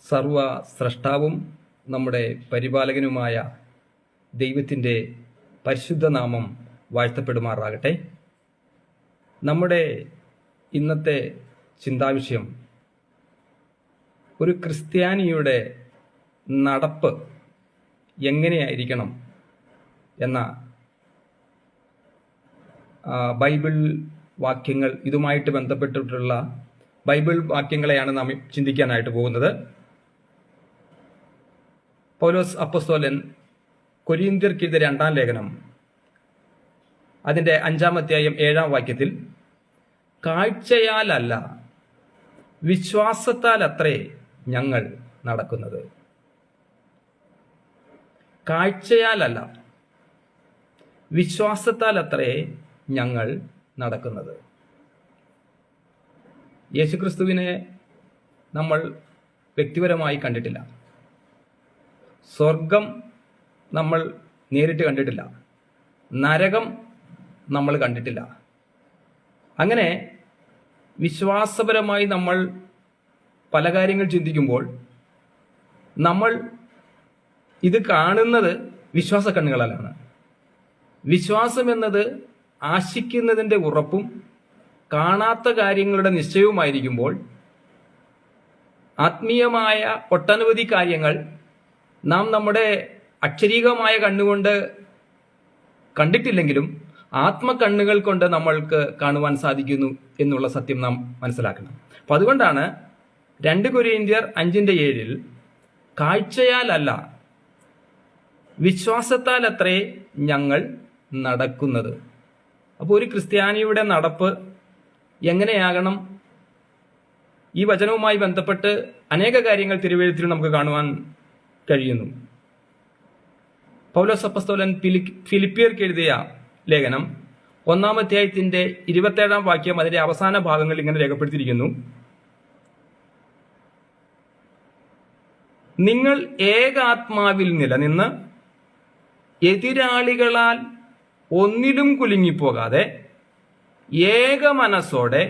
സർവ സ്രഷ്ടാവും നമ്മുടെ പരിപാലകനുമായ ദൈവത്തിൻ്റെ പരിശുദ്ധ നാമം വാഴ്ത്തപ്പെടുമാറാകട്ടെ. നമ്മുടെ ഇന്നത്തെ ചിന്താവിഷയം ഒരു ക്രിസ്ത്യാനിയുടെ നടപ്പ് എങ്ങനെയായിരിക്കണം എന്ന ബൈബിൾ വാക്യങ്ങൾ, ഇതുമായിട്ട് ബന്ധപ്പെട്ടിട്ടുള്ള ബൈബിൾ വാക്യങ്ങളെയാണ് നാം ചിന്തിക്കാനായിട്ട് പോകുന്നത്. പൗലോസ് അപ്പോസ്തലൻ കൊരിന്ത്യർക്ക് എഴുതിയ 2-ാം ലേഖനം അതിൻ്റെ 5-ാം അധ്യായം 7-ാം വാക്യത്തിൽ, കാഴ്ചയാലല്ല വിശ്വാസത്താൽ അത്രേ ഞങ്ങൾ നടക്കുന്നത്. കാഴ്ചയാലല്ല വിശ്വാസത്താൽ അത്രേ ഞങ്ങൾ നടക്കുന്നത്. യേശുക്രിസ്തുവിനെ നമ്മൾ വ്യക്തിപരമായി കണ്ടിട്ടില്ല. സ്വർഗം നമ്മൾ നേരിട്ട് കണ്ടിട്ടില്ല. നരകം നമ്മൾ കണ്ടിട്ടില്ല. അങ്ങനെ വിശ്വാസപരമായി നമ്മൾ പല കാര്യങ്ങൾ ചിന്തിക്കുമ്പോൾ നമ്മൾ ഇത് കാണുന്നത് വിശ്വാസ കണ്ണുകളാലാണ്. വിശ്വാസം എന്നത് ആശിക്കുന്നതിൻ്റെ ഉറപ്പും കാണാത്ത കാര്യങ്ങളുടെ നിശ്ചയവുമായിരിക്കുമ്പോൾ ആത്മീയമായ ഒട്ടനവധി കാര്യങ്ങൾ നാം നമ്മുടെ അക്ഷരീകമായ കണ്ണുകൊണ്ട് കണ്ടിട്ടില്ലെങ്കിലും ആത്മകണ്ണുകൾ കൊണ്ട് നമ്മൾക്ക് കാണുവാൻ സാധിക്കുന്നു എന്നുള്ള സത്യം നാം മനസ്സിലാക്കണം. അപ്പം അതുകൊണ്ടാണ് 2 കൊരിന്ത്യർ 5:7 കാഴ്ചയാലല്ല വിശ്വാസത്താൽ അത്രേ ഞങ്ങൾ നടക്കുന്നത്. അപ്പോൾ ഒരു ക്രിസ്ത്യാനിയുടെ നടപ്പ് എങ്ങനെയാകണം? ഈ വചനവുമായി ബന്ധപ്പെട്ട് അനേക കാര്യങ്ങൾ തിരുവെഴുത്തിൽ നമുക്ക് കാണുവാൻ കഴിയുന്നു. പൗലോസ് അപ്പോസ്തലൻ ഫിലിപ്പിയർക്ക് എഴുതിയ ലേഖനം 1-ാം അധ്യായത്തിന്റെ 27-ാം വാക്യം അതിന്റെ അവസാന ഭാഗങ്ങൾ ഇങ്ങനെ രേഖപ്പെടുത്തിയിരിക്കുന്നു: നിങ്ങൾ ഏകാത്മാവിൽ നിലനിന്ന് എതിരാളികളാൽ ഒന്നിലും കുലുങ്ങിപ്പോകാതെ ഏക മനസ്സോടെ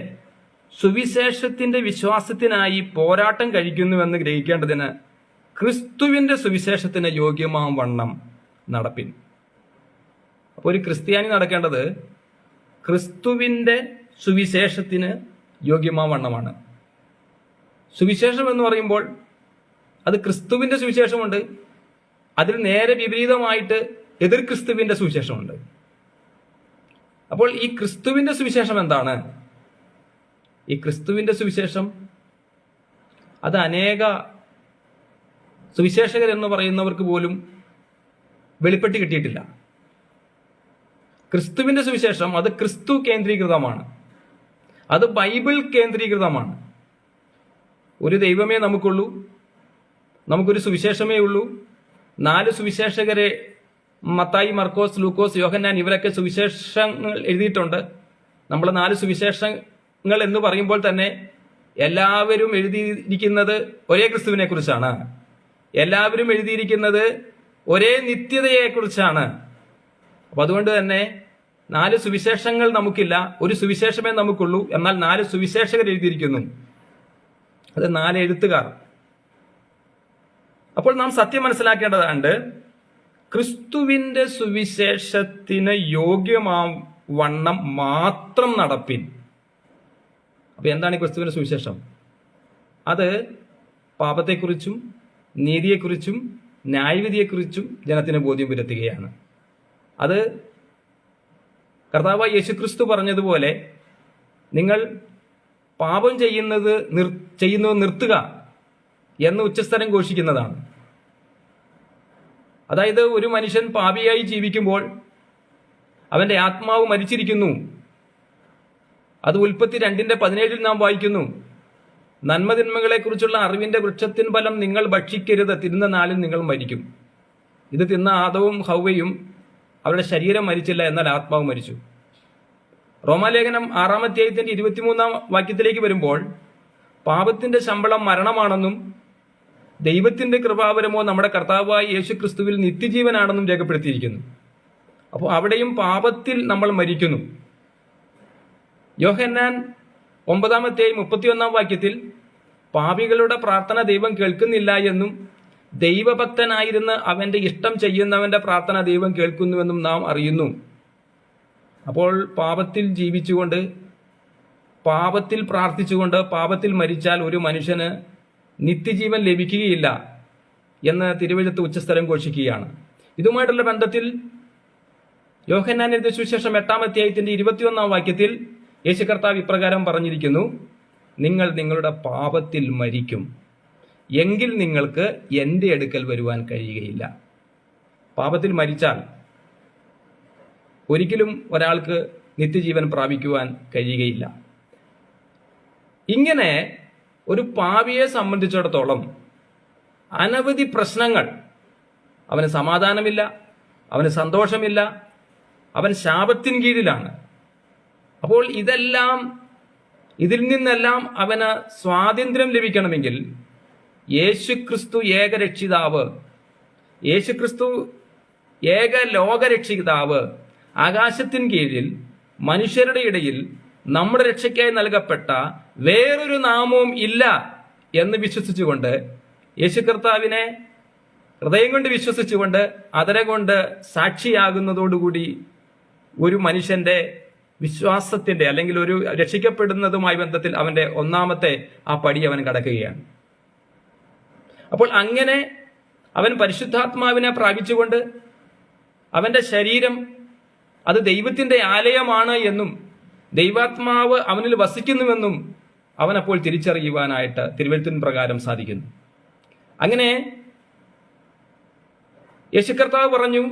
സുവിശേഷത്തിന്റെ വിശ്വാസത്തിനായി പോരാട്ടം കഴിക്കുന്നുവെന്ന് ഗ്രഹിക്കേണ്ടതിന് ക്രിസ്തുവിന്റെ സുവിശേഷത്തിന് യോഗ്യമാം വണ്ണം നടപ്പിൻ. അപ്പോൾ ഒരു ക്രിസ്ത്യാനി നടക്കേണ്ടത് ക്രിസ്തുവിന്റെ സുവിശേഷത്തിന് യോഗ്യമാം വണ്ണമാണ്. സുവിശേഷം എന്ന് പറയുമ്പോൾ അത് ക്രിസ്തുവിന്റെ സുവിശേഷമുണ്ട്, അതിൽ നേരെ വിപരീതമായിട്ട് എതിർ ക്രിസ്തുവിന്റെ സുവിശേഷമുണ്ട്. അപ്പോൾ ഈ ക്രിസ്തുവിന്റെ സുവിശേഷം എന്താണ്? ഈ ക്രിസ്തുവിന്റെ സുവിശേഷം അത് അനേക സുവിശേഷകർ എന്ന് പറയുന്നവർക്ക് പോലും വെളിപ്പെട്ട് കിട്ടിയിട്ടില്ല. ക്രിസ്തുവിന്റെ സുവിശേഷം അത് ക്രിസ്തു കേന്ദ്രീകൃതമാണ്, അത് ബൈബിൾ കേന്ദ്രീകൃതമാണ്. ഒരു ദൈവമേ നമുക്കുള്ളൂ, നമുക്കൊരു സുവിശേഷമേ ഉള്ളൂ. 4 സുവിശേഷകരെ, മത്തായി, മർക്കോസ്, ലൂക്കോസ്, യോഹന്നാൻ, ഇവരൊക്കെ സുവിശേഷങ്ങൾ എഴുതിയിട്ടുണ്ട്. നമ്മൾ 4 സുവിശേഷങ്ങൾ എന്ന് പറയുമ്പോൾ തന്നെ എല്ലാവരും എഴുതിയിരിക്കുന്നത് ഒരേ ക്രിസ്തുവിനെ കുറിച്ചാണ്. എല്ലാവരും എഴുതിയിരിക്കുന്നത് ഒരേ നിത്യതയെ കുറിച്ചാണ്. അപ്പൊ അതുകൊണ്ട് തന്നെ 4 സുവിശേഷങ്ങൾ നമുക്കില്ല, ഒരു സുവിശേഷമേ നമുക്കുള്ളൂ. എന്നാൽ 4 സുവിശേഷകർ എഴുതിയിരിക്കുന്നു, അത് 4 എഴുത്തുകാർ. അപ്പോൾ നാം സത്യം മനസ്സിലാക്കേണ്ടതുണ്ട്, ക്രിസ്തുവിന്റെ സുവിശേഷത്തിന് യോഗ്യമാം വണ്ണം മാത്രം നടപ്പിൻ. അപ്പൊ എന്താണ് ഈ ക്രിസ്തുവിന്റെ സുവിശേഷം? അത് പാപത്തെക്കുറിച്ചും നീതിയെക്കുറിച്ചും ന്യായവിധിയെക്കുറിച്ചും ജനത്തിന് ബോധ്യം വരുത്തുകയാണ്. അത് കർത്താവായ യേശുക്രിസ്തു പറഞ്ഞതുപോലെ, നിങ്ങൾ പാപം ചെയ്യുന്നത് നിർത്തുക എന്ന് ഉച്ചസ്ഥലം ഘോഷിക്കുന്നതാണ്. അതായത് ഒരു മനുഷ്യൻ പാപിയായി ജീവിക്കുമ്പോൾ അവന്റെ ആത്മാവ് മരിച്ചിരിക്കുന്നു. അത് ഉൽപ്പത്തി 2:17 നാം വായിക്കുന്നു: നന്മതിന്മകളെ കുറിച്ചുള്ള അറിവിന്റെ വൃക്ഷത്തിൻ ഫലം നിങ്ങൾ ഭക്ഷിക്കരുത്, തിന്നുന്ന നാളിൽ നിങ്ങൾ മരിക്കും. ഇത് തിന്ന ആദവും ഹൗവയും അവരുടെ ശരീരം മരിച്ചില്ല, എന്നാൽ ആത്മാവ് മരിച്ചു. റോമാലേഖനം 6-ാം അധ്യായത്തിന്റെ 23-ാം വാക്യത്തിലേക്ക് വരുമ്പോൾ പാപത്തിന്റെ ശമ്പളം മരണമാണെന്നും ദൈവത്തിന്റെ കൃപാവരമോ നമ്മുടെ കർത്താവായ യേശു ക്രിസ്തുവിൽ നിത്യജീവനാണെന്നും രേഖപ്പെടുത്തിയിരിക്കുന്നു. അപ്പോൾ അവിടെയും പാപത്തിൽ നമ്മൾ മരിക്കുന്നു. യോഹന്നാൻ 9-ാം അധ്യായം 31-ാം വാക്യത്തിൽ പാപികളുടെ പ്രാർത്ഥന ദൈവം കേൾക്കുന്നില്ല എന്നും ദൈവഭക്തനായിരുന്ന് അവന്റെ ഇഷ്ടം ചെയ്യുന്നവന്റെ പ്രാർത്ഥന ദൈവം കേൾക്കുന്നുവെന്നും നാം അറിയുന്നു. അപ്പോൾ പാപത്തിൽ ജീവിച്ചുകൊണ്ട്, പാപത്തിൽ പ്രാർത്ഥിച്ചുകൊണ്ട്, പാപത്തിൽ മരിച്ചാൽ ഒരു മനുഷ്യന് നിത്യജീവൻ ലഭിക്കുകയില്ല എന്ന് തിരുവെഴുത്ത് ഉച്ചസ്ഥലം ഘോഷിക്കുകയാണ്. ഇതുമായിട്ടുള്ള ബന്ധത്തിൽ യോഹന്നാൻ എഴുതിയ സുവിശേഷം 8-ാം അധ്യായത്തിന്റെ 21-ാം വാക്യത്തിൽ യേശു കർത്താവ് ഇപ്രകാരം പറഞ്ഞിരിക്കുന്നു: നിങ്ങൾ നിങ്ങളുടെ പാപത്തിൽ മരിക്കും, എങ്കിൽ നിങ്ങൾക്ക് എൻ്റെ അടുക്കൽ വരുവാൻ കഴിയുകയില്ല. പാപത്തിൽ മരിച്ചാൽ ഒരിക്കലും ഒരാൾക്ക് നിത്യജീവൻ പ്രാപിക്കുവാൻ കഴിയുകയില്ല. ഇങ്ങനെ ഒരു പാപിയെ സംബന്ധിച്ചിടത്തോളം അനവധി പ്രശ്നങ്ങൾ, അവന് സമാധാനമില്ല, അവന് സന്തോഷമില്ല, അവൻ ശാപത്തിൻ കീഴിലാണ്. അപ്പോൾ ഇതിൽ നിന്നെല്ലാം അവന് സ്വാതന്ത്ര്യം ലഭിക്കണമെങ്കിൽ യേശുക്രിസ്തു ഏകരക്ഷിതാവ്, യേശുക്രിസ്തു ഏക ലോകരക്ഷിതാവ് ആകാശത്തിൻ കീഴിൽ മനുഷ്യരുടെ ഇടയിൽ നമ്മുടെ രക്ഷയ്ക്കായി നൽകപ്പെട്ട വേറൊരു നാമവും ഇല്ല എന്ന് വിശ്വസിച്ചുകൊണ്ട്, യേശു കർത്താവിനെ ഹൃദയം കൊണ്ട് വിശ്വസിച്ചുകൊണ്ട് അതരം കൊണ്ട് സാക്ഷിയാകുന്നതോടുകൂടി ഒരു മനുഷ്യന്റെ വിശ്വാസത്തിന്റെ അല്ലെങ്കിൽ ഒരു രക്ഷിക്കപ്പെടുന്നതുമായി ബന്ധത്തിൽ അവന്റെ ഒന്നാമത്തെ ആ പടി അവൻ കടക്കുകയാണ്. അപ്പോൾ അങ്ങനെ അവൻ പരിശുദ്ധാത്മാവിനെ പ്രാപിച്ചുകൊണ്ട് അവന്റെ ശരീരം അത് ദൈവത്തിന്റെ ആലയമാണ് എന്നും ദൈവാത്മാവ് അവനിൽ വസിക്കുന്നുവെന്നും അവൻ അപ്പോൾ തിരിച്ചറിയുവാനായിട്ട് തിരുവെഴുത്തിൻ പ്രകാരം സാധിക്കുന്നു. അങ്ങനെ യേശു കർത്താവ് പറഞ്ഞു,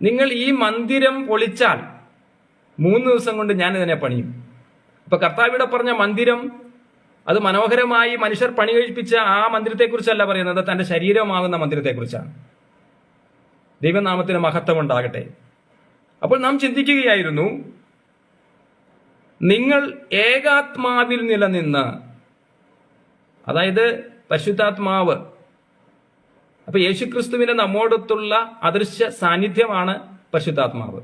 നിങ്ങൾ ഈ മന്ദിരം പൊളിച്ചാൽ 3 ദിവസം കൊണ്ട് ഞാൻ ഇതിനെ പണിയും. അപ്പൊ കർത്താവിടെ പറഞ്ഞ മന്ദിരം അത് മനോഹരമായി മനുഷ്യർ പണി കഴിപ്പിച്ച ആ മന്ദിരത്തെക്കുറിച്ചല്ല പറയുന്നത്, തന്റെ ശരീരമാകുന്ന മന്ദിരത്തെക്കുറിച്ചാണ്. ദൈവനാമത്തിന് മഹത്വം ഉണ്ടാകട്ടെ. അപ്പോൾ നാം ചിന്തിക്കുകയായിരുന്നു, നിങ്ങൾ ഏകാത്മാവിൽ നിലനിന്ന്, അതായത് പരിശുദ്ധാത്മാവ്, അപ്പൊ യേശുക്രിസ്തുവിന്റെ നമ്മോടൊത്തുള്ള അദൃശ്യ സാന്നിധ്യമാണ് പരിശുദ്ധാത്മാവ്.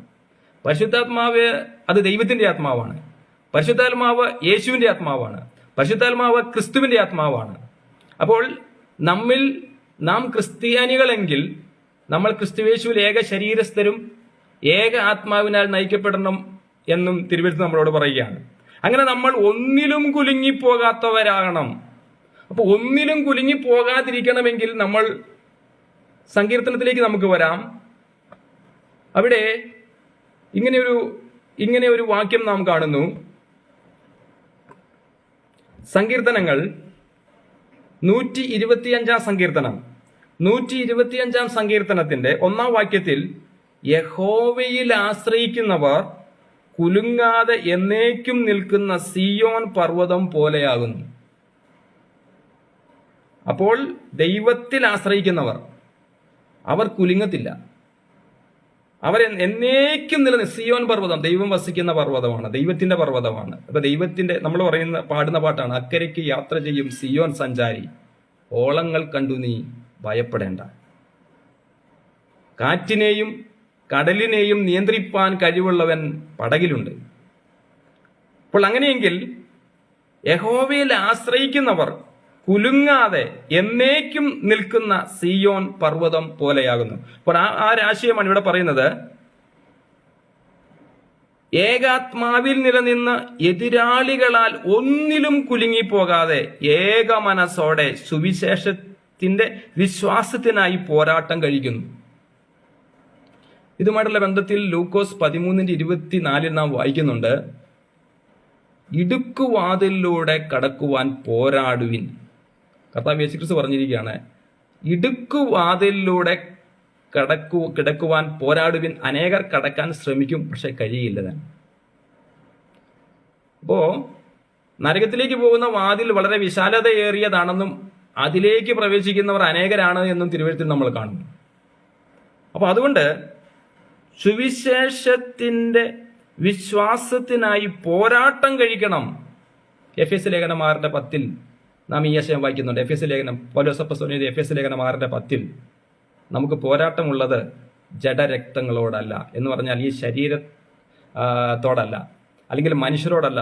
പരിശുദ്ധാത്മാവ് അത് ദൈവത്തിന്റെ ആത്മാവാണ്. പരിശുദ്ധാത്മാവ് യേശുവിന്റെ ആത്മാവാണ്. പരിശുദ്ധാത്മാവ് ക്രിസ്തുവിന്റെ ആത്മാവാണ്. അപ്പോൾ നാം ക്രിസ്ത്യാനികളെങ്കിൽ നമ്മൾ ക്രിസ്തുയേശുവിൽ ഏക ശരീരസ്ഥരും ഏക ആത്മാവിനാൽ നയിക്കപ്പെടണം എന്നും തിരുവെഴുത്ത് നമ്മളോട് പറയുകയാണ്. അങ്ങനെ നമ്മൾ ഒന്നിലും കുലുങ്ങിപ്പോകാത്തവരാകണം. അപ്പൊ ഒന്നിലും കുലുങ്ങിപ്പോകാതിരിക്കണമെങ്കിൽ നമ്മൾ സങ്കീർത്തനത്തിലേക്ക് നമുക്ക് വരാം. അവിടെ ഇങ്ങനെ ഒരു വാക്യം നാം കാണുന്നു. സങ്കീർത്തനങ്ങൾ 125-ാം സങ്കീർത്തനം 125-ാം സങ്കീർത്തനത്തിന്റെ 1-ാം വാക്യത്തിൽ യഹോവയിൽ ആശ്രയിക്കുന്നവർ കുലുങ്ങാതെ എന്നേക്കും നിൽക്കുന്ന സിയോൻ പർവ്വതം പോലെയാകുന്നു. അപ്പോൾ ദൈവത്തിൽ ആശ്രയിക്കുന്നവർ അവർ കുലുങ്ങത്തില്ല. അവർ എന്നേക്കും സിയോൻ പർവ്വതം ദൈവം വസിക്കുന്ന പർവ്വതമാണ്, ദൈവത്തിന്റെ പർവ്വതമാണ്. അപ്പൊ ദൈവത്തിന്റെ നമ്മൾ പാടുന്ന പാട്ടാണ്, അക്കരയ്ക്ക് യാത്ര ചെയ്യും സിയോൻ സഞ്ചാരി, ഓളങ്ങൾ കണ്ടു നീ ഭയപ്പെടേണ്ട. കാറ്റിനെയും കടലിനെയും നിയന്ത്രിപ്പാൻ കഴിവുള്ളവൻ പടകിലുണ്ട്. അപ്പോൾ അങ്ങനെയെങ്കിൽ യഹോവയിൽ ആശ്രയിക്കുന്നവർ കുലുങ്ങാതെ എന്നേക്കും നിൽക്കുന്ന സിയോൻ പർവ്വതം പോലെയാകുന്നു. അപ്പോൾ ആ രാശിയമാണ് ഇവിടെ പറയുന്നത്. ഏകാത്മാവിൽ നിലനിന്ന് എതിരാളികളാൽ ഒന്നിലും കുലുങ്ങിപ്പോകാതെ ഏക മനസ്സോടെ സുവിശേഷത്തിന്റെ വിശ്വാസത്തിനായി പോരാട്ടം കഴിക്കുന്നു. ഇതുമായിട്ടുള്ള ബന്ധത്തിൽ ലൂക്കോസ് 13:24 നാം വായിക്കുന്നുണ്ട്, ഇടുക്കുവാതിലൂടെ കടക്കുവാൻ പോരാടുവിൻ. കർത്താവ് യേശുക്രിസ്തു പറഞ്ഞിരിക്കുകയാണ്, ഇടുക്കുവാതിലൂടെ കിടക്കുവാൻ പോരാടുവിൻ. അനേകർ കടക്കാൻ ശ്രമിക്കും, പക്ഷെ കഴിയില്ല. അപ്പോ നരകത്തിലേക്ക് പോകുന്ന വാതിൽ വളരെ വിശാലതയേറിയതാണെന്നും അതിലേക്ക് പ്രവേശിക്കുന്നവർ അനേകരാണ് എന്നും തിരുവെഴുത്തിൽ നമ്മൾ കാണുന്നു. അപ്പൊ അതുകൊണ്ട് സുവിശേഷത്തിന്റെ വിശ്വാസത്തിനായി പോരാട്ടം കഴിക്കണം. എഫെസ്യ ലേഖനം 6:10 നാം ഈ ആശയം വായിക്കുന്നുണ്ട്. എഫെസ്യ ലേഖനം പൗലോസ് അപ്പോസ്തലൻ എഫെസ്യ ലേഖനം 6:10 നമുക്ക് പോരാട്ടമുള്ളത് ജഡരക്തങ്ങളോടല്ല എന്ന് പറഞ്ഞാൽ ഈ ശരീരത്തോടല്ല, അല്ലെങ്കിൽ മനുഷ്യരോടല്ല.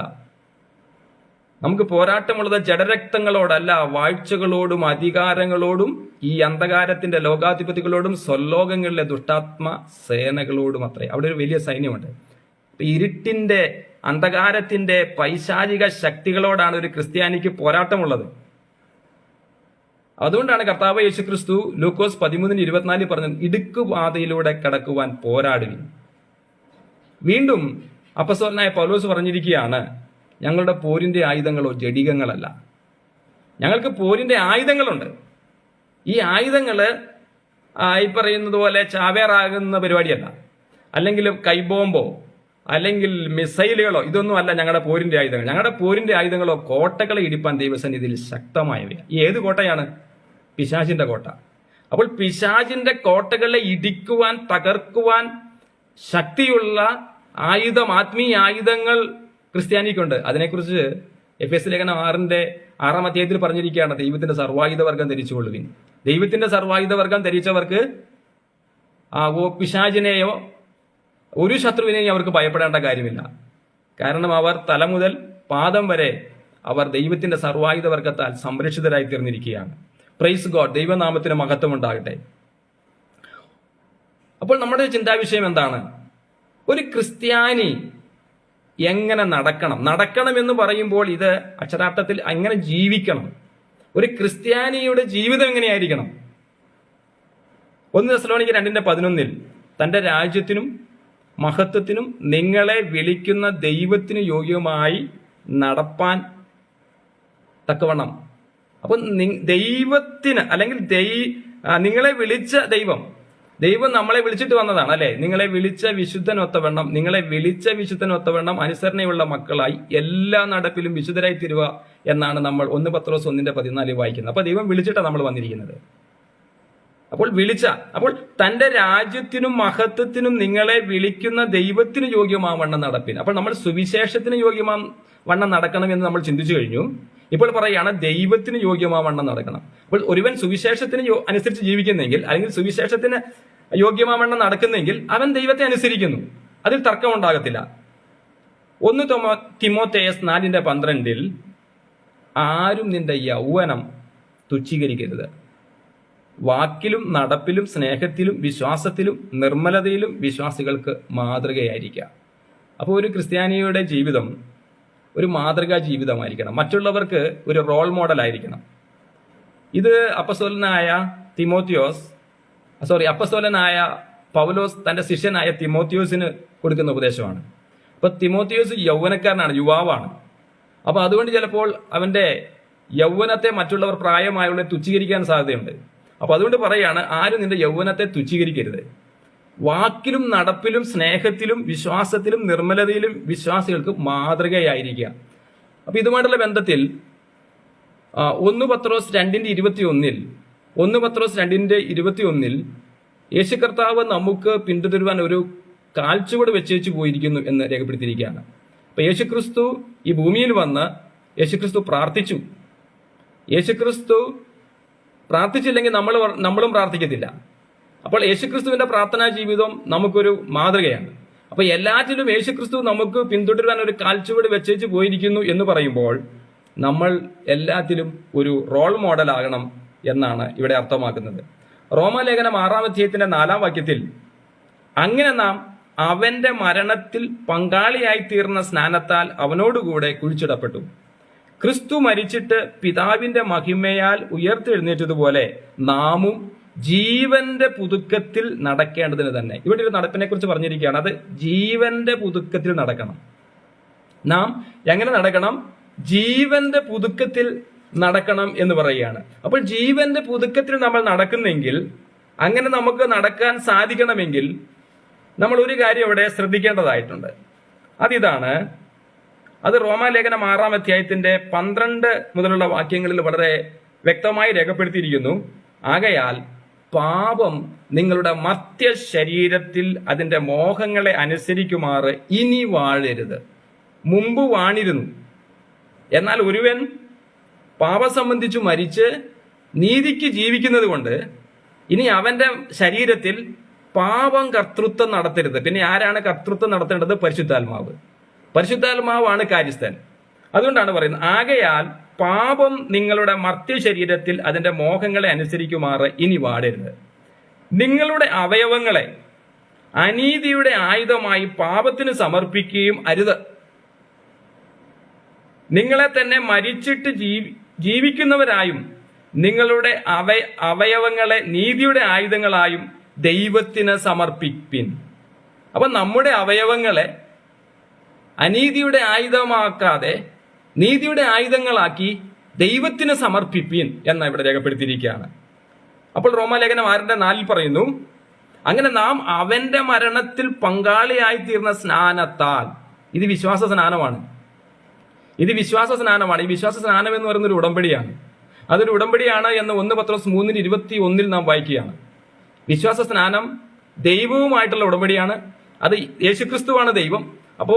നമുക്ക് പോരാട്ടമുള്ളത് ജഡരക്തങ്ങളോടല്ല, വാഴ്ചകളോടും അധികാരങ്ങളോടും ഈ അന്ധകാരത്തിന്റെ ലോകാധിപതികളോടും സ്വലോകങ്ങളിലെ ദുഷ്ടാത്മ സേനകളോടും അത്രേ. അവിടെ ഒരു വലിയ സൈന്യമുണ്ട്. ഇരുട്ടിന്റെ അന്ധകാരത്തിന്റെ പൈശാചിക ശക്തികളോടാണ് ഒരു ക്രിസ്ത്യാനിക്ക് പോരാട്ടമുള്ളത്. അതുകൊണ്ടാണ് കർത്താവ് യേശുക്രിസ്തു ലൂക്കോസ് 13:24 പറഞ്ഞത്, ഇടുക്കുപാതയിലൂടെ കടക്കുവാൻ പോരാടുവിൻ. വീണ്ടും അപ്പസ്തലനായ പൗലോസ് പറഞ്ഞിരിക്കുകയാണ്, ഞങ്ങളുടെ പോരിന്റെ ആയുധങ്ങളോ ജഡികങ്ങളല്ല. ഞങ്ങൾക്ക് പോരിന്റെ ആയുധങ്ങളുണ്ട്. ഈ ആയുധങ്ങള് ഈ പറയുന്നത് പോലെ ചാവേറാകുന്ന പരിപാടിയല്ല, അല്ലെങ്കിൽ കൈബോംബോ അല്ലെങ്കിൽ മിസൈലുകളോ, ഇതൊന്നും അല്ല ഞങ്ങളുടെ പോരിന്റെ ആയുധങ്ങൾ. ഞങ്ങളുടെ പോരിന്റെ ആയുധങ്ങളോ കോട്ടകളെ ഇടിപ്പാൻ ദൈവസന്നിധിയിൽ ശക്തമായവ. ഈ ഏത് കോട്ടയാണ്? പിശാചിന്റെ കോട്ട. അപ്പോൾ പിശാചിന്റെ കോട്ടകളെ ഇടിക്കുവാൻ, തകർക്കുവാൻ ശക്തിയുള്ള ആയുധം, ആത്മീയ ആയുധങ്ങൾ ക്രിസ്ത്യാനിക്കുണ്ട്. അതിനെക്കുറിച്ച് എഫേസ്യ ലേഖനം 6-ാം അധ്യായത്തിൽ പറഞ്ഞിരിക്കുകയാണ്, ദൈവത്തിന്റെ സർവായുധ വർഗം ധരിച്ചുകൊള്ളുവിൻ. ദൈവത്തിന്റെ സർവായുധ വർഗം ധരിച്ചവർക്ക് പിശാചിനെയോ ഒരു ശത്രുവിനെയും അവർക്ക് ഭയപ്പെടേണ്ട കാര്യമില്ല. കാരണം അവർ തല മുതൽ പാദം വരെ അവർ ദൈവത്തിന്റെ സർവായുധ വർഗത്താൽ സംരക്ഷിതരായി തീർന്നിരിക്കുകയാണ്. പ്രൈസ് ഗോഡ്, ദൈവനാമത്തിന് മഹത്വം ഉണ്ടാകട്ടെ. അപ്പോൾ നമ്മുടെ ചിന്താവിഷയം എന്താണ്? ഒരു ക്രിസ്ത്യാനി എങ്ങനെ നടക്കണം എന്ന് പറയുമ്പോൾ ഇത് അക്ഷരാർത്ഥത്തിൽ എങ്ങനെ ജീവിക്കണം? ഒരു ക്രിസ്ത്യാനിയുടെ ജീവിതം എങ്ങനെയായിരിക്കണം? 1 തെസ്സലോനിക്കർ 2:11 തന്റെ രാജ്യത്തിനും മഹത്വത്തിനും നിങ്ങളെ വിളിക്കുന്ന ദൈവത്തിന് യോഗ്യമായി നടപ്പാൻ തക്കവണ്ണം. അപ്പൊ ദൈവത്തിന്, അല്ലെങ്കിൽ നിങ്ങളെ വിളിച്ച ദൈവം നമ്മളെ വിളിച്ചിട്ട് വന്നതാണ്, അല്ലെ? നിങ്ങളെ വിളിച്ച വിശുദ്ധനൊത്തവണ്ണം അനുസരണയുള്ള മക്കളായി എല്ലാ നടപ്പിലും വിശുദ്ധരായി തീരുക എന്നാണ് നമ്മൾ 1 പത്രോസ് 1:14 വായിക്കുന്നത്. അപ്പൊ ദൈവം വിളിച്ചിട്ടാണ് നമ്മൾ വന്നിരിക്കുന്നത്. അപ്പോൾ തന്റെ രാജ്യത്തിനും മഹത്വത്തിനും നിങ്ങളെ വിളിക്കുന്ന ദൈവത്തിന് യോഗ്യമാവണ്ണം നടപ്പിൻ. അപ്പോൾ നമ്മൾ സുവിശേഷത്തിന് യോഗ്യമാവണ്ണം നടക്കണം എന്ന് നമ്മൾ ചിന്തിച്ചു കഴിഞ്ഞു. ഇപ്പോൾ പറയുകയാണ് ദൈവത്തിന് യോഗ്യമാവണ്ണം നടക്കണം. അപ്പോൾ ഒരുവൻ സുവിശേഷത്തിന് അനുസരിച്ച് ജീവിക്കുന്നെങ്കിൽ, അല്ലെങ്കിൽ സുവിശേഷത്തിന് യോഗ്യമാവണ്ണം നടക്കുന്നെങ്കിൽ അവൻ ദൈവത്തെ അനുസരിക്കുന്നു. അതിൽ തർക്കം ഉണ്ടാകത്തില്ല. 1 തിമോഥെയോസ് 4:12 ആരും നിന്റെ യൗവനം തുച്ഛീകരിക്കരുത്. വാക്കിലും നടപ്പിലും സ്നേഹത്തിലും വിശ്വാസത്തിലും നിർമ്മലതയിലും വിശ്വാസികൾക്ക് മാതൃകയായിരിക്കുക. അപ്പോൾ ഒരു ക്രിസ്ത്യാനിയുടെ ജീവിതം ഒരു മാതൃകാ ജീവിതമായിരിക്കണം. മറ്റുള്ളവർക്ക് ഒരു റോൾ മോഡൽ ആയിരിക്കണം. ഇത് അപ്പസ്തോലനായ പൗലോസ് തന്റെ ശിഷ്യനായ തിമോത്തിയോസിന് കൊടുക്കുന്ന ഉപദേശമാണ്. അപ്പൊ തിമോത്തിയോസ് യൗവനക്കാരനാണ്, യുവാവാണ്. അപ്പൊ അതുകൊണ്ട് ചിലപ്പോൾ അവന്റെ യൗവനത്തെ മറ്റുള്ളവർ പ്രായമായുള്ള തുച്ഛീകരിക്കാൻ സാധ്യതയുണ്ട്. അപ്പൊ അതുകൊണ്ട് പറയാണ്, ആരും നിന്റെ യൗവനത്തെ തുച്ഛീകരിക്കരുത്. വാക്കിലും നടപ്പിലും സ്നേഹത്തിലും വിശ്വാസത്തിലും നിർമ്മലതയിലും വിശ്വാസികൾക്ക് മാതൃകയായിരിക്കുക. അപ്പൊ ഇതുമായിട്ടുള്ള ബന്ധത്തിൽ 1 പത്രോസ് 2:21 യേശു കർത്താവ് നമുക്ക് പിന്തുടരുവാൻ ഒരു കാൽച്ചുവട് വെച്ചേച്ചു പോയിരിക്കുന്നു എന്ന് രേഖപ്പെടുത്തിയിരിക്കുകയാണ്. അപ്പൊ യേശുക്രിസ്തു ഈ ഭൂമിയിൽ വന്ന് യേശുക്രിസ്തു പ്രാർത്ഥിച്ചു. യേശുക്രിസ്തു പ്രാർത്ഥിച്ചില്ലെങ്കിൽ നമ്മളും പ്രാർത്ഥിക്കത്തില്ല. അപ്പോൾ യേശുക്രിസ്തുവിന്റെ പ്രാർത്ഥനാ ജീവിതം നമുക്കൊരു മാതൃകയാണ്. അപ്പൊ എല്ലാറ്റിലും യേശുക്രിസ്തു നമുക്ക് പിന്തുടരുവാൻ ഒരു കാൽച്ചുവട് വെച്ചേച്ച് പോയിരിക്കുന്നു എന്ന് പറയുമ്പോൾ നമ്മൾ എല്ലാത്തിലും ഒരു റോൾ മോഡൽ ആകണം എന്നാണ് ഇവിടെ അർത്ഥമാക്കുന്നത്. റോമാലേഖനം 6-ാം അധ്യായത്തിന്റെ 4-ാം വാക്യത്തിൽ അങ്ങനെ നാം അവന്റെ മരണത്തിൽ പങ്കാളിയായി തീർന്ന സ്നാനത്താൽ അവനോടുകൂടെ കുഴിച്ചിടപ്പെട്ടു. ക്രിസ്തു മരിച്ചിട്ട് പിതാവിന്റെ മഹിമയാൽ ഉയർത്തെഴുന്നേറ്റതുപോലെ നാമും ജീവന്റെ പുതുക്കത്തിൽ നടക്കേണ്ടതിന് തന്നെ. ഇവിടെ ഒരു നടപ്പിനെ കുറിച്ച് പറഞ്ഞിരിക്കുകയാണ്. അത് ജീവന്റെ പുതുക്കത്തിൽ നടക്കണം. നാം എങ്ങനെ നടക്കണം? ജീവന്റെ പുതുക്കത്തിൽ നടക്കണം എന്ന് പറയുകയാണ്. അപ്പോൾ ജീവന്റെ പുതുക്കത്തിൽ നമ്മൾ നടക്കുന്നെങ്കിൽ, അങ്ങനെ നമുക്ക് നടക്കാൻ സാധിക്കണമെങ്കിൽ നമ്മൾ ഒരു കാര്യം ഇവിടെ ശ്രദ്ധിക്കേണ്ടതായിട്ടുണ്ട്. അത് റോമാലേഖനം 6-ാം അധ്യായത്തിന്റെ 12 മുതലുള്ള വാക്യങ്ങളിൽ വളരെ വ്യക്തമായി രേഖപ്പെടുത്തിയിരിക്കുന്നു. ആകയാൽ പാപം നിങ്ങളുടെ മർത്യ ശരീരത്തിൽ അതിന്റെ മോഹങ്ങളെ അനുസരിക്കുമാറ് ഇനി വാഴരുത്. മുമ്പ് വാണിരുന്നു. എന്നാൽ ഒരുവൻ പാപം സംബന്ധിച്ചു മരിച്ച് നീതിക്ക് ജീവിക്കുന്നത് കൊണ്ട് ഇനി അവന്റെ ശരീരത്തിൽ പാപം കർത്തൃത്വം നടത്തരുത്. പിന്നെ ആരാണ് കർത്തൃത്വം നടത്തേണ്ടത്? പരിശുദ്ധാത്മാവാണ് കാര്യസ്ഥൻ. അതുകൊണ്ടാണ് പറയുന്നത്, ആകയാൽ പാപം നിങ്ങളുടെ മർത്യ ശരീരത്തിൽ അതിന്റെ മോഹങ്ങളെ അനുസരിക്കുമാറ് ഇനി വാടരുത്. നിങ്ങളുടെ അവയവങ്ങളെ അനീതിയുടെ ആയുധമായി പാപത്തിന് സമർപ്പിക്കുകയും അരുത്. നിങ്ങളെ തന്നെ മരിച്ചിട്ട് ജീവിക്കുന്നവരായും നിങ്ങളുടെ അവയവങ്ങളെ നീതിയുടെ ആയുധങ്ങളായും ദൈവത്തിന് സമർപ്പിപ്പിൻ. അപ്പൊ നമ്മുടെ അവയവങ്ങളെ അനീതിയുടെ ആയുധമാക്കാതെ നീതിയുടെ ആയുധങ്ങളാക്കി ദൈവത്തിന് സമർപ്പിപ്പിൻ എന്ന് ഇവിടെ രേഖപ്പെടുത്തിയിരിക്കുകയാണ്. അപ്പോൾ റോമാലേഖനം 6:4 പറയുന്നു, അങ്ങനെ നാം അവന്റെ മരണത്തിൽ പങ്കാളിയായി തീർന്ന സ്നാനത്താൽ, ഇത് വിശ്വാസ സ്നാനമാണ്. ഈ വിശ്വാസ സ്നാനം എന്ന് പറയുന്ന ഒരു ഉടമ്പടിയാണ്. അതൊരു ഉടമ്പടിയാണ് എന്ന് 1 പത്രോസ് 3:21 നാം വായിക്കുകയാണ്. വിശ്വാസ സ്നാനം ദൈവവുമായിട്ടുള്ള ഉടമ്പടിയാണ്. അത് യേശുക്രിസ്തുവാണ് ദൈവം. അപ്പോ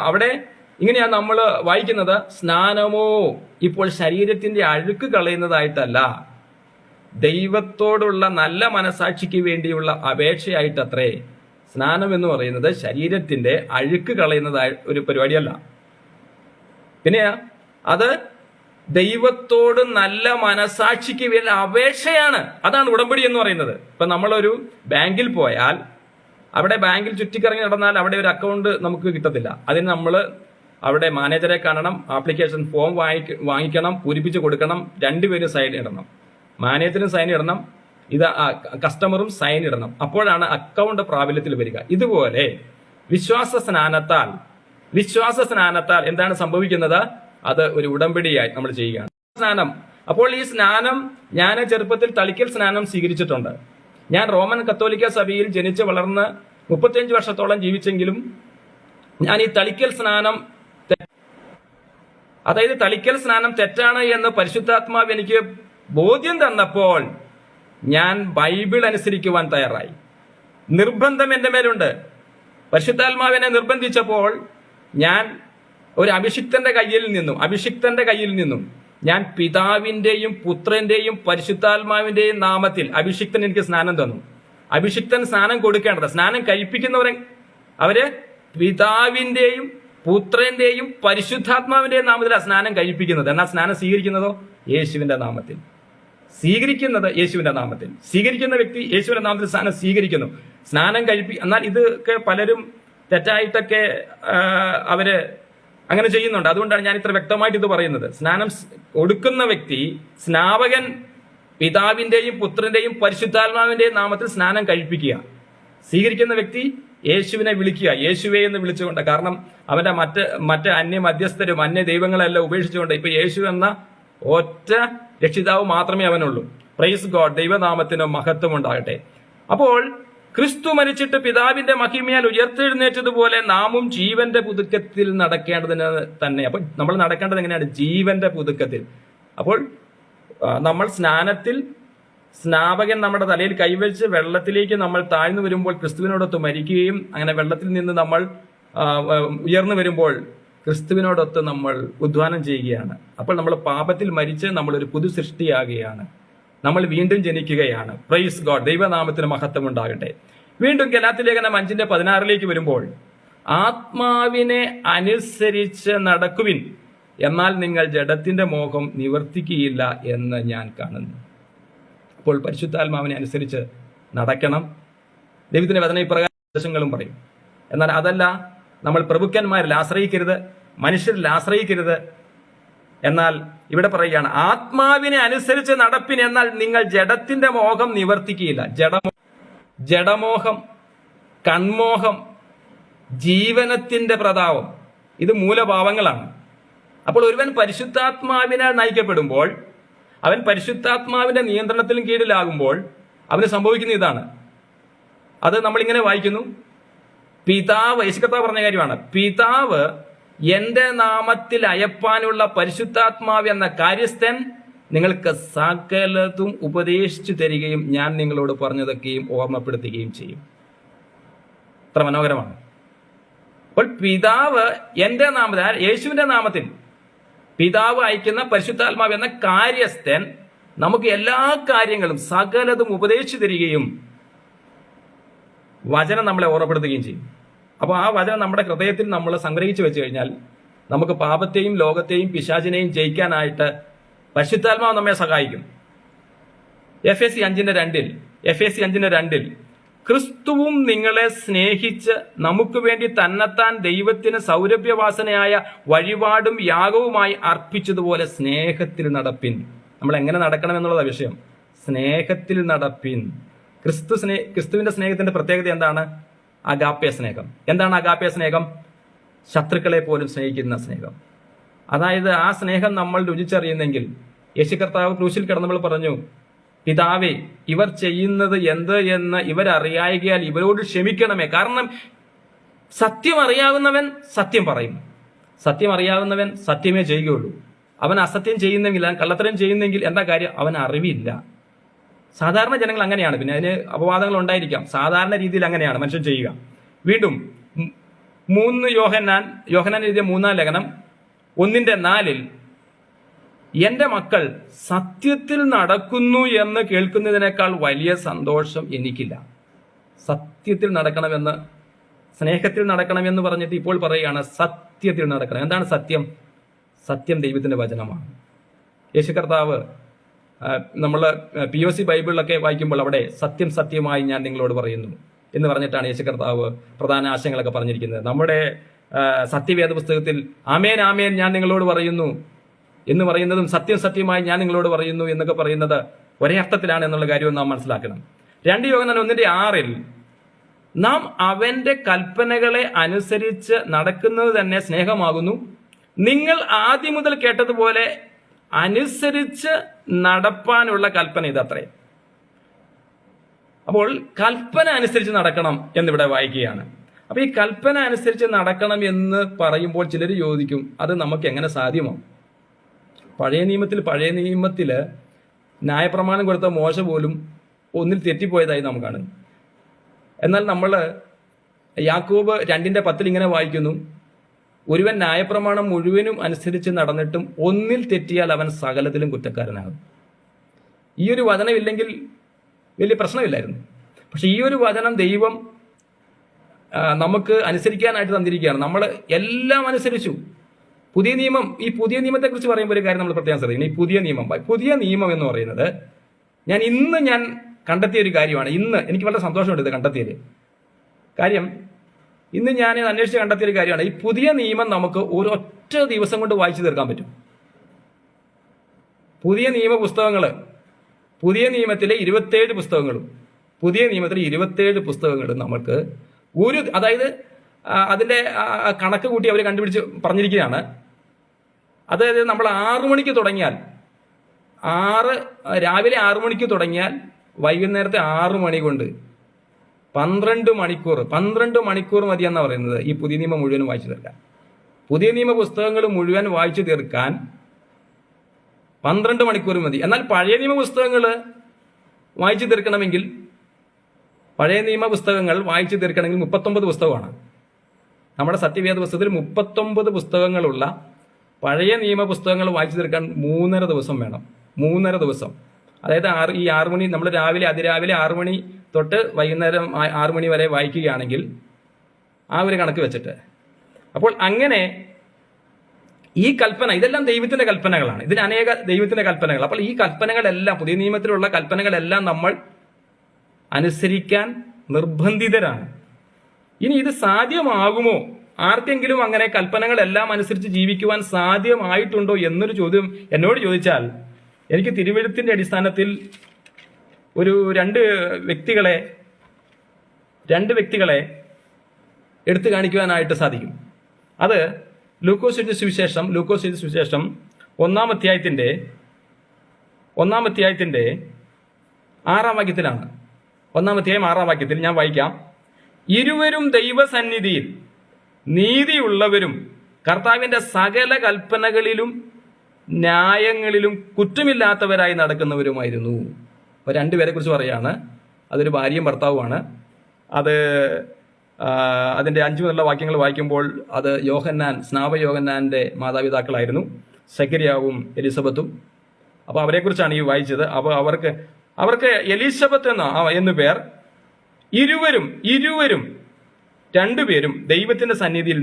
അവിടെ ഇങ്ങനെയാണ് നമ്മൾ വായിക്കുന്നത്, സ്നാനമോ ഇപ്പോൾ ശരീരത്തിന്റെ അഴുക്ക് കളയുന്നതായിട്ടല്ല, ദൈവത്തോടുള്ള നല്ല മനസാക്ഷിക്ക് വേണ്ടിയുള്ള അപേക്ഷയായിട്ടത്രേ. സ്നാനം എന്ന് പറയുന്നത് ശരീരത്തിന്റെ അഴുക്ക് കളയുന്നതായ ഒരു പരിപാടിയല്ല. പിന്നെ അത് ദൈവത്തോട് നല്ല മനസാക്ഷിക്ക് വേണ്ടി അപേക്ഷയാണ്. അതാണ് ഉടമ്പടി എന്ന് പറയുന്നത്. ഇപ്പൊ നമ്മളൊരു ബാങ്കിൽ പോയാൽ അവിടെ ബാങ്കിൽ ചുറ്റിക്കറങ്ങി നടന്നാൽ അവിടെ ഒരു അക്കൗണ്ട് നമുക്ക് കിട്ടത്തില്ല. അതിന് നമ്മൾ അവിടെ മാനേജറെ കാണണം, ആപ്ലിക്കേഷൻ ഫോം വാങ്ങിക്കണം, പൂരിപ്പിച്ച് കൊടുക്കണം, രണ്ടുപേരും സൈൻ ഇടണം. മാനേജറും സൈൻ ഇടണം, ഇത് കസ്റ്റമറും സൈൻ ഇടണം. അപ്പോഴാണ് അക്കൗണ്ട് പ്രാബല്യത്തിൽ വരിക. ഇതുപോലെ വിശ്വാസ സ്നാനത്താൽ എന്താണ് സംഭവിക്കുന്നത്? അത് ഒരു ഉടമ്പടിയായി നമ്മൾ ചെയ്യുകയാണ് സ്നാനം. അപ്പോൾ ഈ സ്നാനം, ഞാൻ ചെറുപ്പത്തിൽ തളിക്കൽ സ്നാനം സ്വീകരിച്ചിട്ടുണ്ട്. ഞാൻ റോമൻ കത്തോലിക്ക സഭയിൽ ജനിച്ച് വളർന്ന് 35 വർഷത്തോളം ജീവിച്ചെങ്കിലും ഞാൻ ഈ തളിക്കൽ സ്നാനം തെറ്റാണ് എന്ന് പരിശുദ്ധാത്മാവ് എനിക്ക് ബോധ്യം തന്നപ്പോൾ ഞാൻ ബൈബിൾ അനുസരിക്കുവാൻ തയ്യാറായി. നിർബന്ധം എന്റെ മേലുണ്ട്. പരിശുദ്ധാത്മാവിനെ നിർബന്ധിച്ചപ്പോൾ ഞാൻ ഒരു അഭിഷിക്തന്റെ കയ്യിൽ നിന്നും ഞാൻ പിതാവിന്റെയും പുത്രന്റെയും പരിശുദ്ധാത്മാവിന്റെയും നാമത്തിൽ, അഭിഷിക്തൻ എനിക്ക് സ്നാനം തന്നു. അഭിഷിക്തൻ സ്നാനം കൊടുക്കേണ്ടത്, സ്നാനം കഴിപ്പിക്കുന്നവരെ അവര് പിതാവിന്റെയും പുത്രന്റെയും പരിശുദ്ധാത്മാവിന്റെയും നാമത്തിലാണ് സ്നാനം കഴിപ്പിക്കുന്നത്. എന്നാൽ സ്നാനം സ്വീകരിക്കുന്നതോ യേശുവിന്റെ നാമത്തിൽ. സ്വീകരിക്കുന്ന വ്യക്തി യേശുവിന്റെ നാമത്തിൽ സ്നാനം സ്വീകരിക്കുന്നു. സ്നാനം എന്നാൽ ഇതൊക്കെ പലരും തെറ്റായിട്ടൊക്കെ അവര് അങ്ങനെ ചെയ്യുന്നുണ്ട്. അതുകൊണ്ടാണ് ഞാൻ ഇത്ര വ്യക്തമായിട്ട് ഇത് പറയുന്നത്. സ്നാനം കൊടുക്കുന്ന വ്യക്തി, സ്നാപകൻ പിതാവിന്റെയും പുത്രന്റെയും പരിശുദ്ധാത്മാവിന്റെയും നാമത്തിൽ സ്നാനം കഴിപ്പിക്കുക. സ്വീകരിക്കുന്ന വ്യക്തി യേശുവിനെ വിളിക്കുക, യേശുവേ എന്ന് വിളിച്ചുകൊണ്ട്. കാരണം അവന്റെ മറ്റ് അന്യ മധ്യസ്ഥരും അന്യ ദൈവങ്ങളെല്ലാം ഉപേക്ഷിച്ചുകൊണ്ട് ഇപ്പൊ യേശു എന്ന ഒറ്റ രക്ഷിതാവ് മാത്രമേ അവനുള്ളൂ. പ്രൈസ് ഗോഡ്, ദൈവനാമത്തിന് മഹത്വം ഉണ്ടാകട്ടെ. അപ്പോൾ ക്രിസ്തു മരിച്ചിട്ട് പിതാവിന്റെ മഹിമയാൽ ഉയർത്തെഴുന്നേറ്റതുപോലെ നാമും ജീവന്റെ പുതുക്കത്തിൽ നടക്കേണ്ടതിന് തന്നെ. അപ്പോൾ നമ്മൾ നടക്കേണ്ടത് എങ്ങനെയാണ്? ജീവന്റെ പുതുക്കത്തിൽ. അപ്പോൾ നമ്മൾ സ്നാപകൻ നമ്മുടെ തലയിൽ കൈവച്ച് വെള്ളത്തിലേക്ക് നമ്മൾ താഴ്ന്നു വരുമ്പോൾ ക്രിസ്തുവിനോടൊത്ത് മരിക്കുകയും അങ്ങനെ വെള്ളത്തിൽ നിന്ന് നമ്മൾ ഉയർന്നു വരുമ്പോൾ ക്രിസ്തുവിനോടൊത്ത് നമ്മൾ ഉദ്ധാനം ചെയ്യുകയാണ്. അപ്പോൾ നമ്മൾ പാപത്തിൽ മരിച്ച് നമ്മളൊരു പുതു സൃഷ്ടിയാകുകയാണ്. നമ്മൾ വീണ്ടും ജനിക്കുകയാണ്. പ്രൈസ് ഗോഡ്, ദൈവനാമത്തിന് മഹത്വം ഉണ്ടാകട്ടെ. വീണ്ടും ഗലാത്യലേഖനം 5:16 വരുമ്പോൾ, ആത്മാവിനെ അനുസരിച്ച് നടക്കുവിൻ, എന്നാൽ നിങ്ങൾ ജഡത്തിന്റെ മോഹം നിവർത്തിക്കുകയില്ല എന്ന് ഞാൻ കാണുന്നു. അപ്പോൾ പരിശുദ്ധാത്മാവിനെ അനുസരിച്ച് നടക്കണം. ദൈവത്തിന്റെ വചന ഇപ്രകാരം നിർദ്ദേശങ്ങളും പറയും. എന്നാൽ അതല്ല, നമ്മൾ പ്രഭുക്കന്മാരിൽ ആശ്രയിക്കരുത്, മനുഷ്യരിൽ ആശ്രയിക്കരുത്. എന്നാൽ ഇവിടെ പറയുകയാണ്, ആത്മാവിനെ അനുസരിച്ച് നടപ്പിൻ, എന്നാൽ നിങ്ങൾ ജഡത്തിന്റെ മോഹം നിവർത്തിക്കുകയില്ല. ജഡമോഹം, കൺമോഹം, ജീവനത്തിന്റെ പ്രതാപം, ഇത് മൂലഭാവങ്ങളാണ്. അപ്പോൾ ഒരുവൻ പരിശുദ്ധാത്മാവിനാൽ നയിക്കപ്പെടുമ്പോൾ, അവൻ പരിശുദ്ധാത്മാവിന്റെ നിയന്ത്രണത്തിലും കീഴിലാകുമ്പോൾ അവന് സംഭവിക്കുന്ന ഇതാണ്. അത് നമ്മളിങ്ങനെ വായിക്കുന്നു, പിതാവ്, യേശുക്കർത്താവ് പറഞ്ഞ കാര്യമാണ്, പിതാവ് എന്റെ നാമത്തിൽ അയപ്പാനുള്ള പരിശുദ്ധാത്മാവ് എന്ന കാര്യസ്ഥൻ നിങ്ങൾക്ക് സകലതും ഉപദേശിച്ചു തരികയും ഞാൻ നിങ്ങളോട് പറഞ്ഞതൊക്കെയും ഓർമ്മപ്പെടുത്തുകയും ചെയ്യും. അത്ര മനോഹരമാണ്. അപ്പോൾ പിതാവ് എന്റെ നാമത്തിൽ, യേശുവിന്റെ നാമത്തിൽ പിതാവ് അയക്കുന്ന പരിശുദ്ധാത്മാവ് എന്ന കാര്യസ്ഥൻ നമുക്ക് എല്ലാ കാര്യങ്ങളും സകലതും ഉപദേശിച്ചു തരികയും വചനം നമ്മളെ ഓർമ്മപ്പെടുത്തുകയും ചെയ്യും. അപ്പോൾ ആ വചനം നമ്മുടെ ഹൃദയത്തിൽ നമ്മൾ സംഗ്രഹിച്ചു വെച്ച് കഴിഞ്ഞാൽ നമുക്ക് പാപത്തെയും ലോകത്തെയും പിശാചിനെയും ജയിക്കാനായിട്ട് പരിശുദ്ധാത്മാവ് നമ്മെ സഹായിക്കും. എഫേസ്യ 5:2 ക്രിസ്തുവും നിങ്ങളെ സ്നേഹിച്ച് നമുക്ക് വേണ്ടി തന്നെത്താൻ ദൈവത്തിന് സൗരഭ്യവാസനയായ വഴിപാടും യാഗവുമായി അർപ്പിച്ചതുപോലെ സ്നേഹത്തിൽ നടപ്പിൻ. നമ്മൾ എങ്ങനെ നടക്കണം എന്നുള്ളതാണ് വിഷയം. സ്നേഹത്തിൽ നടപ്പിൻ. ക്രിസ്തുവിന്റെ സ്നേഹത്തിന്റെ പ്രത്യേകത എന്താണ്? അഗാപ്പെ സ്നേഹം. എന്താണ് അഗാപ്പെ സ്നേഹം? ശത്രുക്കളെ പോലും സ്നേഹിക്കുന്ന സ്നേഹം. അതായത് ആ സ്നേഹം നമ്മൾ രുചിച്ചറിയുന്നെങ്കിൽ, യേശു കർത്താവ് ക്രൂശിൽ കിടന്നപ്പോൾ പറഞ്ഞു, പിതാവേ, ഇവർ ചെയ്യുന്നത് എന്ത് എന്ന് ഇവരറിയായികയാൽ ഇവരോട് ക്ഷമിക്കണമേ. കാരണം സത്യം അറിയാവുന്നവൻ സത്യം പറയും. സത്യം അറിയാവുന്നവൻ സത്യമേ ചെയ്യുകയുള്ളൂ. അവൻ അസത്യം ചെയ്യുന്നെങ്കിൽ, കള്ളത്തരം ചെയ്യുന്നെങ്കിൽ എന്താ കാര്യം? അവൻ അറിവില്ല. സാധാരണ ജനങ്ങൾ അങ്ങനെയാണ്. പിന്നെ അതിന് അപവാദങ്ങൾ ഉണ്ടായിരിക്കാം. സാധാരണ രീതിയിൽ അങ്ങനെയാണ് മനുഷ്യൻ ചെയ്യുക. വീണ്ടും 3 യോഹന്നാൻ എഴുതിയ 3-ാം ലേഖനം 1:4 എന്റെ മക്കൾ സത്യത്തിൽ നടക്കുന്നു എന്ന് കേൾക്കുന്നതിനേക്കാൾ വലിയ സന്തോഷം എനിക്കില്ല. സത്യത്തിൽ നടക്കണമെന്ന്, സ്നേഹത്തിൽ നടക്കണമെന്ന് പറഞ്ഞിട്ട് ഇപ്പോൾ പറയുകയാണ് സത്യത്തിൽ നടക്കണം. എന്താണ് സത്യം? സത്യം ദൈവത്തിന്റെ വചനമാണ്. യേശു കർത്താവ് നമ്മൾ POC ബൈബിളിലൊക്കെ വായിക്കുമ്പോൾ അവിടെ സത്യം സത്യമായി ഞാൻ നിങ്ങളോട് പറയുന്നു എന്ന് പറഞ്ഞിട്ടാണ് യേശു കർത്താവ് പ്രധാന ആശയങ്ങളൊക്കെ പറഞ്ഞിരിക്കുന്നത്. നമ്മുടെ സത്യവേദ പുസ്തകത്തിൽ ആമേൻ ആമേൻ ഞാൻ നിങ്ങളോട് പറയുന്നു എന്ന് പറയുന്നതും സത്യം സത്യമായി ഞാൻ നിങ്ങളോട് പറയുന്നു എന്നൊക്കെ പറയുന്നത് ഒരേ അർത്ഥത്തിലാണ് എന്നുള്ള കാര്യവും നാം മനസ്സിലാക്കണം. 2 യോഹന്നാൻ 1:6 നാം അവന്റെ കൽപ്പനകളെ അനുസരിച്ച് നടക്കുന്നത് തന്നെ സ്നേഹമാകുന്നു. നിങ്ങൾ ആദ്യം മുതൽ കേട്ടതുപോലെ അനുസരിച്ച് നടപ്പാനുള്ള കൽപ്പന ഇതത്രേ. അപ്പോൾ കൽപ്പന അനുസരിച്ച് നടക്കണം എന്നിവിടെ വായിക്കുകയാണ്. അപ്പൊ ഈ കൽപ്പന അനുസരിച്ച് നടക്കണം എന്ന് പറയുമ്പോൾ ചിലർ ചോദിക്കും, അത് നമുക്ക് എങ്ങനെ സാധ്യമാവും? പഴയ നിയമത്തില് ന്യായപ്രമാണം കൊടുത്ത മോശ പോലും ഒന്നിൽ തെറ്റിപ്പോയതായി നാം കാണുന്നു. എന്നാൽ നമ്മൾ യാക്കോബ് 2:10 ഇങ്ങനെ വായിക്കുന്നു, ഒരുവൻ ന്യായപ്രമാണം മുഴുവനും അനുസരിച്ച് നടന്നിട്ടും ഒന്നിൽ തെറ്റിയാൽ അവൻ സകലത്തിലും കുറ്റക്കാരനാകും. ഈ ഒരു വചനം ഇല്ലെങ്കിൽ വലിയ പ്രശ്നമില്ലായിരുന്നു. പക്ഷെ ഈ ഒരു വചനം ദൈവം നമുക്ക് അനുസരിക്കാനായിട്ട് തന്നിരിക്കുകയാണ്. നമ്മൾ എല്ലാം അനുസരിച്ചു. ഈ പുതിയ നിയമത്തെക്കുറിച്ച് പറയുമ്പോൾ ഒരു കാര്യം നമ്മൾ പ്രത്യേകം ശ്രദ്ധിക്കണം. ഈ പുതിയ നിയമം എന്ന് പറയുന്നത് ഞാൻ കണ്ടെത്തിയ ഒരു കാര്യമാണ്. ഇന്ന് എനിക്ക് വളരെ സന്തോഷമുണ്ട് ഇത് കണ്ടെത്തിയത്. കാര്യം ഇന്ന് ഞാൻ അന്വേഷിച്ച് കണ്ടെത്തിയൊരു കാര്യമാണ്. ഈ പുതിയ നിയമം നമുക്ക് ഒരൊറ്റ ദിവസം കൊണ്ട് വായിച്ചു തീർക്കാൻ പറ്റും. പുതിയ നിയമ പുസ്തകങ്ങൾ, പുതിയ നിയമത്തിലെ 27 പുസ്തകങ്ങളും പുതിയ നിയമത്തിലെ 27 പുസ്തകങ്ങളും നമുക്ക് അതായത് അതിന്റെ കണക്ക് കൂട്ടി അവർ കണ്ടുപിടിച്ച് പറഞ്ഞിരിക്കുകയാണ്. അതായത് നമ്മൾ 6 മണിക്ക് തുടങ്ങിയാൽ രാവിലെ 6 മണിക്ക് തുടങ്ങിയാൽ വൈകുന്നേരത്തെ 6 മണി കൊണ്ട് 12 മണിക്കൂർ മതിയെന്നാണ് പറയുന്നത് ഈ പുതിയ നിയമം മുഴുവൻ വായിച്ചു തീർക്കാൻ. പുതിയ നിയമ പുസ്തകങ്ങൾ മുഴുവൻ വായിച്ചു തീർക്കാൻ 12 മണിക്കൂർ മതി. എന്നാൽ പഴയ നിയമ പുസ്തകങ്ങൾ വായിച്ചു തീർക്കണമെങ്കിൽ 39 പുസ്തകമാണ്. നമ്മുടെ സത്യവേദ പുസ്തകത്തിൽ 39 പുസ്തകങ്ങളുള്ള പഴയ നിയമ പുസ്തകങ്ങൾ വായിച്ചു തീർക്കാൻ 3.5 ദിവസം വേണം. 3.5 ദിവസം. അതായത് 6 മണി നമ്മൾ അതിരാവിലെ 6 മണി തൊട്ട് വൈകുന്നേരം 6 മണി വരെ വായിക്കുകയാണെങ്കിൽ ആ ഒരു കണക്ക് വെച്ചിട്ട്, അപ്പോൾ അങ്ങനെ ഈ കൽപ്പന ഇതെല്ലാം ദൈവത്തിന്റെ കൽപ്പനകളാണ്. ഇതിന് അനേക ദൈവത്തിന്റെ കൽപ്പനകൾ. അപ്പോൾ ഈ കൽപ്പനകളെല്ലാം, പുതിയ നിയമത്തിലുള്ള കൽപ്പനകളെല്ലാം നമ്മൾ അനുസരിക്കാൻ നിർബന്ധിതരാണ്. ഇനി ഇത് സാധ്യമാകുമോ? ആർക്കെങ്കിലും അങ്ങനെ കൽപ്പനകളെല്ലാം അനുസരിച്ച് ജീവിക്കുവാൻ സാധ്യമായിട്ടുണ്ടോ എന്നൊരു ചോദ്യം എന്നോട് ചോദിച്ചാൽ, എനിക്ക് തിരുവെഴുത്തിന്റെ അടിസ്ഥാനത്തിൽ ഒരു രണ്ട് വ്യക്തികളെ എടുത്തു കാണിക്കുവാനായിട്ട് സാധിക്കും. അത് ലൂക്കോസ് എഴുതിയ സുവിശേഷം 1-ാം അധ്യായത്തിന്റെ 6-ാം വാക്യത്തിലാണ്. 1-ാം അധ്യായം 6-ാം വാക്യത്തിൽ ഞാൻ വായിക്കാം. ഇരുവരും ദൈവസന്നിധിയിൽ നീതിയുള്ളവരും കർത്താവിന്റെ സകല കൽപ്പനകളിലും ന്യായങ്ങളിലും കുറ്റമില്ലാത്തവരായി നടക്കുന്നവരുമായിരുന്നു. അപ്പോൾ 2 പേരെ കുറിച്ച് പറയാണ്. അതൊരു ഭാര്യയും ഭർത്താവുമാണ്. അതിന്റെ 5 മുതലുള്ള വാക്യങ്ങൾ വായിക്കുമ്പോൾ അത് സ്നാപ യോഹന്നാന്റെ മാതാപിതാക്കളായിരുന്നു, സക്കരിയാവും എലിസബത്തും. അപ്പോൾ അവരെക്കുറിച്ചാണ് ഈ വായിച്ചത്. അപ്പോൾ അവർക്ക് എലിസബത്ത് എന്നു പേർ. ഇരുവരും 2 പേരും ദൈവത്തിന്റെ സന്നിധിയിൽ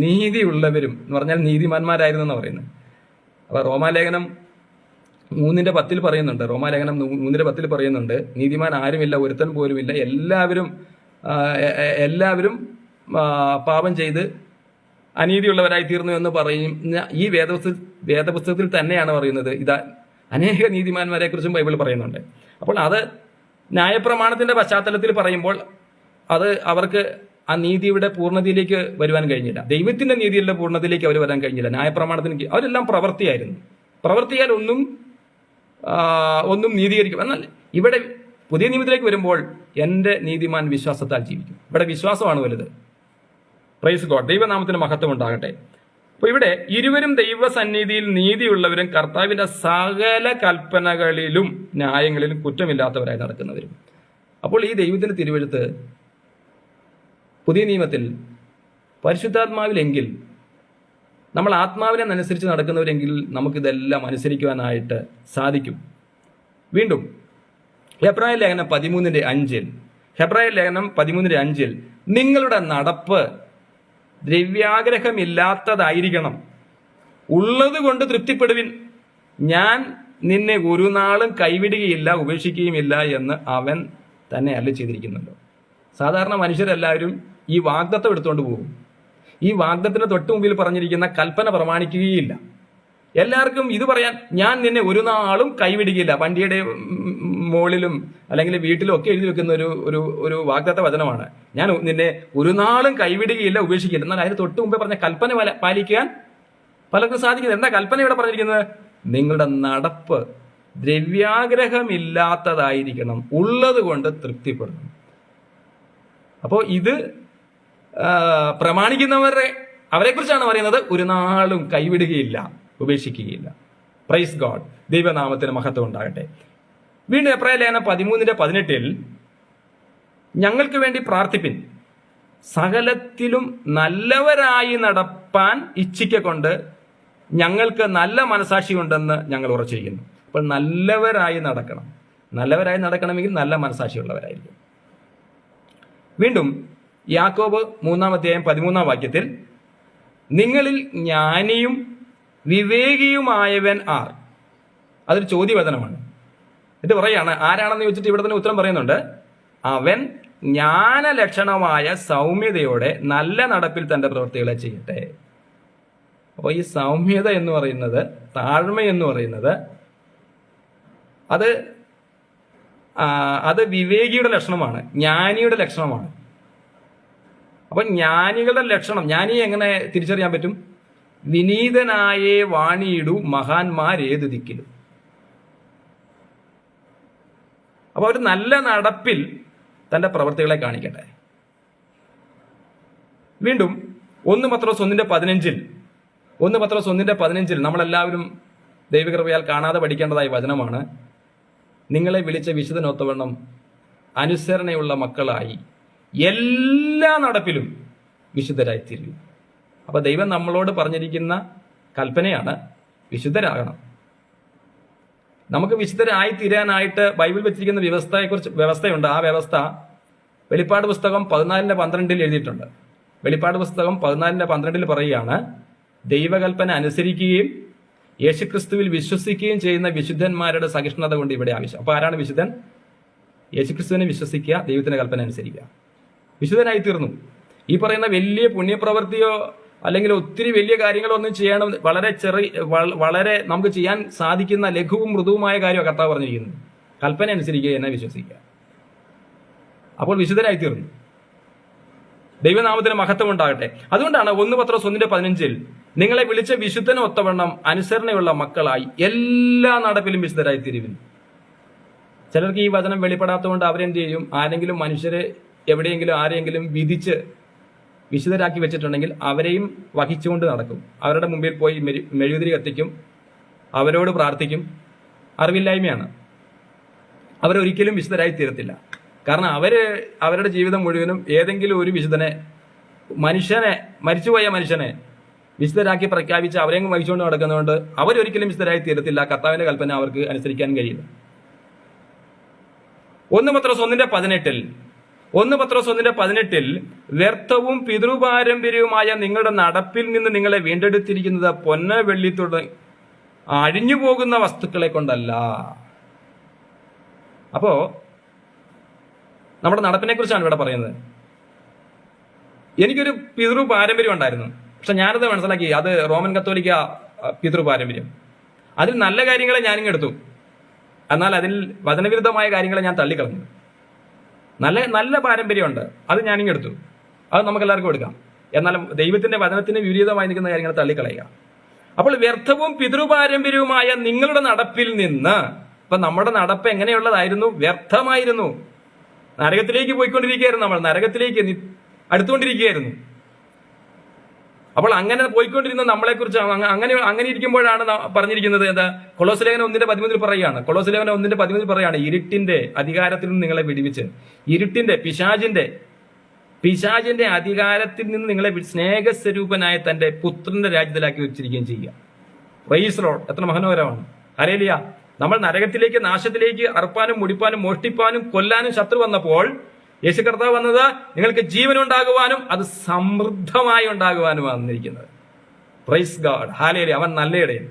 നീതിയുള്ളവരും എന്ന് പറഞ്ഞാൽ നീതിമാന്മാരായിരുന്നു എന്ന് പറയുന്നത്. അപ്പൊ റോമാലേഖനം 3:10 പറയുന്നുണ്ട്. റോമാലേഖനം 3:10 പറയുന്നുണ്ട്, നീതിമാൻ ആരുമില്ല, ഒരുത്തൻ പോലുമില്ല, എല്ലാവരും പാപം ചെയ്ത് അനീതിയുള്ളവരായി തീർന്നു എന്ന് പറയുന്ന ഈ വേദപുസ്തകത്തിൽ തന്നെയാണ് പറയുന്നത്. ഇതാ അനേക നീതിമാന്മാരെ കുറിച്ചും ബൈബിൾ പറയുന്നുണ്ട്. അപ്പോൾ അത് ന്യായപ്രമാണത്തിന്റെ പശ്ചാത്തലത്തിൽ പറയുമ്പോൾ അത് അവർക്ക് ആ നീതിയുടെ പൂർണ്ണതയിലേക്ക് വരുവാൻ കഴിഞ്ഞില്ല. ദൈവത്തിന്റെ നീതിയുടെ പൂർണ്ണതയിലേക്ക് അവർ വരാൻ കഴിഞ്ഞില്ല. ന്യായപ്രമാണത്തിന് അവരെല്ലാം പ്രവൃത്തിയായിരുന്നു. പ്രവൃത്തിയാൽ ഒന്നും നീതീകരിക്കും. എന്നാൽ ഇവിടെ പുതിയ നിയമത്തിലേക്ക് വരുമ്പോൾ എൻ്റെ നീതിമാൻ വിശ്വാസത്താൽ ജീവിക്കും. ഇവിടെ വിശ്വാസമാണ് വലുത്. പ്രൈസ് ഗോഡ്, ദൈവനാമത്തിന് മഹത്വം ഉണ്ടാകട്ടെ. അപ്പൊ ഇവിടെ ഇരുവരും ദൈവസന്നിധിയിൽ നീതിയുള്ളവരും കർത്താവിന്റെ സകല കൽപ്പനകളിലും ന്യായങ്ങളിലും കുറ്റമില്ലാത്തവരായി നടക്കുന്നവരും. അപ്പോൾ ഈ ദൈവത്തിന്റെ തിരുവെഴുത്ത് പുതിയ നിയമത്തിൽ പരിശുദ്ധാത്മാവിലെങ്കിൽ, നമ്മൾ ആത്മാവിനെ അനുസരിച്ച് നടക്കുന്നവരെങ്കിൽ നമുക്കിതെല്ലാം അനുസരിക്കുവാനായിട്ട് സാധിക്കും. വീണ്ടും ഹെബ്രായ ലേഖനം 13:5 നിങ്ങളുടെ നടപ്പ് ദ്രവ്യാഗ്രഹമില്ലാത്തതായിരിക്കണം, ഉള്ളത് കൊണ്ട് തൃപ്തിപ്പെടുവിൻ, ഞാൻ നിന്നെ ഒരു നാളും കൈവിടുകയില്ല ഉപേക്ഷിക്കുകയുമില്ല എന്ന് അവൻ തന്നെ അരുളി ചെയ്തിരിക്കുന്നുണ്ടോ. സാധാരണ മനുഷ്യരെല്ലാവരും ഈ വാഗ്ദത്തം എടുത്തുകൊണ്ട് പോകും. ഈ വാഗ്ദത്തിന് തൊട്ട് മുമ്പിൽ പറഞ്ഞിരിക്കുന്ന കൽപ്പന പ്രമാണിക്കുകയില്ല. എല്ലാവർക്കും ഇത് പറയാൻ, ഞാൻ നിന്നെ ഒരു നാളും കൈവിടുകയില്ല, വണ്ടിയുടെ മുകളിലും അല്ലെങ്കിൽ വീട്ടിലും ഒക്കെ എഴുതി വെക്കുന്ന ഒരു വാഗ്ദത്ത വചനമാണ്. ഞാൻ നിന്നെ ഒരു നാളും കൈവിടുകയില്ല ഉപേക്ഷിക്കില്ല. എന്നാൽ അതിന് തൊട്ട് മുമ്പേ പറഞ്ഞ കൽപ്പന പാലിക്കാൻ പലർക്കും സാധിക്കുന്നത്. എന്താ കൽപ്പന ഇവിടെ പറഞ്ഞിരിക്കുന്നത്? നിങ്ങളുടെ നടപ്പ് ദ്രവ്യാഗ്രഹമില്ലാത്തതായിരിക്കണം, ഉള്ളത് കൊണ്ട് തൃപ്തിപ്പെടണം. അപ്പോൾ ഇത് അവരെ കുറിച്ചാണ് പറയുന്നത്. ഒരു നാളും കൈവിടുകയില്ല, ഉപേക്ഷിക്കുകയില്ല. പ്രൈസ് ഗോഡ്, ദൈവനാമത്തിന് മഹത്വം ഉണ്ടാകട്ടെ. വീണ്ടും എബ്രായ ലേഖനം 13:18 ഞങ്ങൾക്ക് വേണ്ടി പ്രാർത്ഥിപ്പിൻ, സകലത്തിലും നല്ലവരായി നടപ്പാൻ ഇച്ഛിക്കൊണ്ട് ഞങ്ങൾക്ക് നല്ല മനസാക്ഷിയുണ്ടെന്ന് ഞങ്ങൾ ഉറച്ചിരിക്കുന്നു. അപ്പോൾ നല്ലവരായി നടക്കണമെങ്കിൽ നല്ല മനസാക്ഷിയുള്ളവരായിരിക്കും. വീണ്ടും യാക്കോബ് 3:13 നിങ്ങളിൽ ജ്ഞാനിയും വിവേകിയുമായവൻ ആർ? അതൊരു ചോദ്യവചനമാണ്. ഇത് പറയാണ്, ആരാണെന്ന് ചോദിച്ചിട്ട് ഇവിടെ തന്നെ ഉത്തരം പറയുന്നുണ്ട്. അവൻ ജ്ഞാനലക്ഷണമായ സൗമ്യതയോടെ നല്ല നടപ്പിൽ തന്റെ പ്രവൃത്തികളെ ചെയ്യട്ടെ. അപ്പോൾ ഈ സൗമ്യത എന്ന് പറയുന്നത്, താഴ്മ എന്ന് പറയുന്നത് അത് വിവേകിയുടെ ലക്ഷണമാണ്, ജ്ഞാനിയുടെ ലക്ഷണമാണ്. അപ്പൊ ജ്ഞാനികളുടെ ലക്ഷണം, ജ്ഞാനിയെ എങ്ങനെ തിരിച്ചറിയാൻ പറ്റും? വിനീതനായേ വാണിയിടു മഹാന്മാരേതു ദിക്കിലും. അപ്പൊ ഒരു നല്ല നടപ്പിൽ തന്റെ പ്രവൃത്തികളെ കാണിക്കട്ടെ. വീണ്ടും 1 പത്രോസ് 1:15 നമ്മളെല്ലാവരും ദൈവകൃപയാൽ കാണാതെ പഠിക്കേണ്ടതായ വചനമാണ്. നിങ്ങളെ വിളിച്ച വിശുദ്ധനൊത്തവണ്ണം അനുസരണയുള്ള മക്കളായി എല്ലാ നടപ്പിലും വിശുദ്ധരായിത്തീരും. അപ്പൊ ദൈവം നമ്മളോട് പറഞ്ഞിരിക്കുന്ന കൽപ്പനയാണ് വിശുദ്ധരാകണം. നമുക്ക് വിശുദ്ധരായി തീരാനായിട്ട് ബൈബിൾ വെച്ചിരിക്കുന്ന വ്യവസ്ഥയുണ്ട്. ആ വ്യവസ്ഥ വെളിപ്പാട് പുസ്തകം 14:12 എഴുതിയിട്ടുണ്ട്. വെളിപ്പാട് പുസ്തകം 14:12 പറയുകയാണ്, ദൈവകൽപ്പന അനുസരിക്കുകയും യേശുക്രിസ്തുവിൽ വിശ്വസിക്കുകയും ചെയ്യുന്ന വിശുദ്ധന്മാരുടെ സഹിഷ്ണുത കൊണ്ട് ഇവിടെ ആവശ്യം. അപ്പൊ ആരാണ് വിശുദ്ധൻ? യേശുക്രിസ്തുവിനെ വിശ്വസിക്കുക, ദൈവത്തിന്റെ കൽപ്പന അനുസരിക്കുക, വിശുദ്ധനായി തീർന്നു. ഈ പറയുന്ന വലിയ പുണ്യപ്രവൃത്തിയോ അല്ലെങ്കിൽ ഒത്തിരി വലിയ കാര്യങ്ങളോ ഒന്നും ചെയ്യണം, വളരെ നമുക്ക് ചെയ്യാൻ സാധിക്കുന്ന ലഘുവും മൃദുവുമായ കാര്യമാണ് കർത്താവ് പറഞ്ഞിരിക്കുന്നത്. കൽപ്പന അനുസരിക്കുക, എന്നെ വിശ്വസിക്കുക. അപ്പോൾ വിശുദ്ധരായി തീർന്നു. ദൈവനാമത്തിന് മഹത്വം ഉണ്ടാകട്ടെ. അതുകൊണ്ടാണ് 1 പത്രോസ് 1:15 നിങ്ങളെ വിളിച്ച വിശുദ്ധന് ഒത്തവണ്ണം അനുസരണയുള്ള മക്കളായി എല്ലാ നടപ്പിലും വിശുദ്ധരായി തീരുവിൻ. ചിലർക്ക് ഈ വചനം വെളിപ്പെടാത്തതുകൊണ്ട് അവരെന്ത് ചെയ്യും? ആരെങ്കിലും മനുഷ്യരെ എവിടെയെങ്കിലും ആരെങ്കിലും വിധിച്ച് വിശുദ്ധരാക്കി വെച്ചിട്ടുണ്ടെങ്കിൽ അവരെയും വഹിച്ചുകൊണ്ട് നടക്കും. അവരുടെ മുമ്പിൽ പോയി മെഴുകുതിരി കത്തിക്കും, അവരോട് പ്രാർത്ഥിക്കും. അറിവില്ലായ്മയാണ്. അവരൊരിക്കലും വിശുദ്ധരായി തീരത്തില്ല. കാരണം അവരുടെ ജീവിതം മുഴുവനും ഏതെങ്കിലും ഒരു മരിച്ചുപോയ മനുഷ്യനെ വിശുദ്ധരാക്കി പ്രഖ്യാപിച്ച് അവരെയും വഹിച്ചുകൊണ്ട് നടക്കുന്നതുകൊണ്ട് അവരൊരിക്കലും വിശുദ്ധരായി തീരത്തില്ല. കർത്താവിന്റെ കൽപ്പന അവർക്ക് അനുസരിക്കാൻ കഴിയില്ല. 1 പത്രോസ് 1:18 1 പത്രോസ് 1:18 വ്യർത്ഥവും പിതൃപാരമ്പര്യവുമായ നിങ്ങളുടെ നടപ്പിൽ നിന്ന് നിങ്ങളെ വീണ്ടെടുത്തിരിക്കുന്നത് പൊന്ന് വെള്ളി തുടങ്ങി അഴിഞ്ഞു പോകുന്ന വസ്തുക്കളെ കൊണ്ടല്ല. അപ്പോ നമ്മുടെ നടപ്പിനെ കുറിച്ചാണ് ഇവിടെ പറയുന്നത്. എനിക്കൊരു പിതൃ പാരമ്പര്യം ഉണ്ടായിരുന്നു, പക്ഷെ ഞാനത് മനസ്സിലാക്കി അത് റോമൻ കത്തോലിക്ക പിതൃ പാരമ്പര്യം. അതിൽ നല്ല കാര്യങ്ങളെ ഞാനിങ്ങെടുത്തു, എന്നാൽ അതിൽ വചനവിരുദ്ധമായ കാര്യങ്ങളെ ഞാൻ തള്ളിക്കളഞ്ഞു. നല്ല പാരമ്പര്യമുണ്ട്, അത് ഞാനിങ്ങെടുത്തു, അത് നമുക്ക് എല്ലാവർക്കും എടുക്കാം. എന്നാലും ദൈവത്തിന്റെ വചനത്തിന് വിപരീതമായി നിൽക്കുന്ന കാര്യങ്ങൾ തള്ളിക്കളയുക. അപ്പോൾ വ്യർത്ഥവും പിതൃപാരമ്പര്യവുമായ നിങ്ങളുടെ നടപ്പിൽ നിന്ന്, ഇപ്പൊ നമ്മുടെ നടപ്പ് എങ്ങനെയുള്ളതായിരുന്നു? വ്യർത്ഥമായിരുന്നു. നരകത്തിലേക്ക് പോയിക്കൊണ്ടിരിക്കുകയായിരുന്നു, നമ്മൾ നരകത്തിലേക്ക് അടുത്തുകൊണ്ടിരിക്കുകയായിരുന്നു. അപ്പോൾ അങ്ങനെ പോയിക്കൊണ്ടിരുന്ന നമ്മളെ കുറിച്ച് അങ്ങനെ ഇരിക്കുമ്പോഴാണ് പറഞ്ഞിരിക്കുന്നത് എന്താ? കൊളോസ്യലേഖനം 1:13 പറയുകയാണ്. കൊളോസ്യലേഖനം 1:13 പറയുകയാണ്, ഇരുട്ടിന്റെ അധികാരത്തിൽ നിന്ന് നിങ്ങളെ വിടുവിച്ച്, ഇരുട്ടിന്റെ പിശാചിന്റെ അധികാരത്തിൽ നിന്ന് നിങ്ങളെ സ്നേഹസ്വരൂപനായ തന്റെ പുത്രന്റെ രാജ്യത്തിലാക്കി വെച്ചിരിക്കുകയും ചെയ്യുക. Praise lord. എത്ര മനോഹരമാണ്. ഹല്ലേലൂയ. നമ്മൾ നരകത്തിലേക്ക്, നാശത്തിലേക്ക്, അർപ്പാനും മുടിപ്പാനും മോഷ്ടിപ്പാനും കൊല്ലാനും ശത്രു വന്നപ്പോൾ യേശു കർത്താവ് വന്നത് നിങ്ങൾക്ക് ജീവനുണ്ടാകുവാനും അത് സമൃദ്ധമായി ഉണ്ടാകുവാനുമാണ് വന്നിരിക്കുന്നത്. Praise God. ഹല്ലേലൂയ. അവൻ നല്ല ഇടയൻ.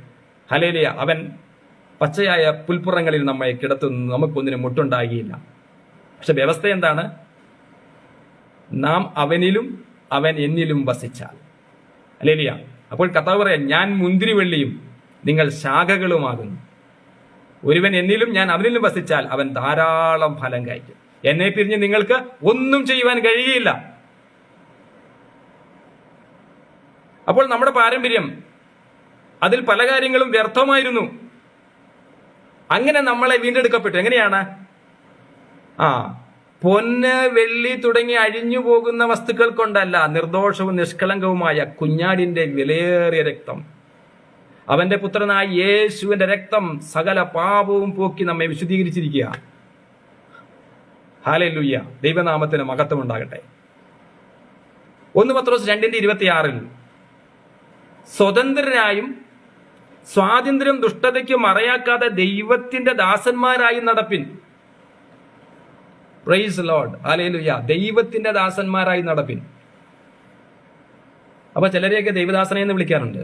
ഹല്ലേലൂയ. അവൻ പച്ചയായ പുൽപ്പുറങ്ങളിൽ നമ്മെ കിടത്തുന്നു, നമുക്കൊന്നിനും മുട്ടുണ്ടാകുകയില്ല. പക്ഷെ വ്യവസ്ഥ എന്താണ്? നാം അവനിലും അവൻ എന്നിലും വസിച്ചാൽ. ഹല്ലേലൂയ. അപ്പോൾ കർത്താവ് പറയാൻ, ഞാൻ മുന്തിരിവള്ളിയും നിങ്ങൾ ശാഖകളുമാകുന്നു. ഒരുവൻ എന്നിലും ഞാൻ അവനിലും വസിച്ചാൽ അവൻ ധാരാളം ഫലം കായ്ക്കും. എന്നെ പിരിഞ്ഞ് നിങ്ങൾക്ക് ഒന്നും ചെയ്യുവാൻ കഴിയില്ല. അപ്പോൾ നമ്മുടെ പാരമ്പര്യം, അതിൽ പല കാര്യങ്ങളും വ്യർത്ഥമായിരുന്നു. അങ്ങനെ നമ്മളെ വീണ്ടെടുക്കപ്പെട്ടു. എങ്ങനെയാണ്? പൊന്ന് വെള്ളി തുടങ്ങി അഴിഞ്ഞു പോകുന്ന വസ്തുക്കൾ കൊണ്ടല്ല, നിർദോഷവും നിഷ്കളങ്കവുമായ കുഞ്ഞാടിന്റെ വിലയേറിയ രക്തം, അവന്റെ പുത്രനായ യേശുവിന്റെ രക്തം സകല പാപവും പോക്കി നമ്മെ വിശുദ്ധീകരിച്ചിരിക്കുക. ഹല്ലേലൂയ. ദൈവനാമത്തിന് മഹത്വം ഉണ്ടാകട്ടെ. 1 പത്രോസ് 2:26 സ്വതന്ത്രരായും സ്വാതന്ത്ര്യം ദുഷ്ടതയ്ക്ക് മറയാക്കാതെ ദൈവത്തിന്റെ ദാസന്മാരായി നടപ്പിൻ. Praise lord. ഹല്ലേലൂയ. ദൈവത്തിന്റെ ദാസന്മാരായി നടപ്പിൻ. അപ്പൊ ചിലരെയൊക്കെ ദൈവദാസനെ എന്ന് വിളിക്കാറുണ്ട്.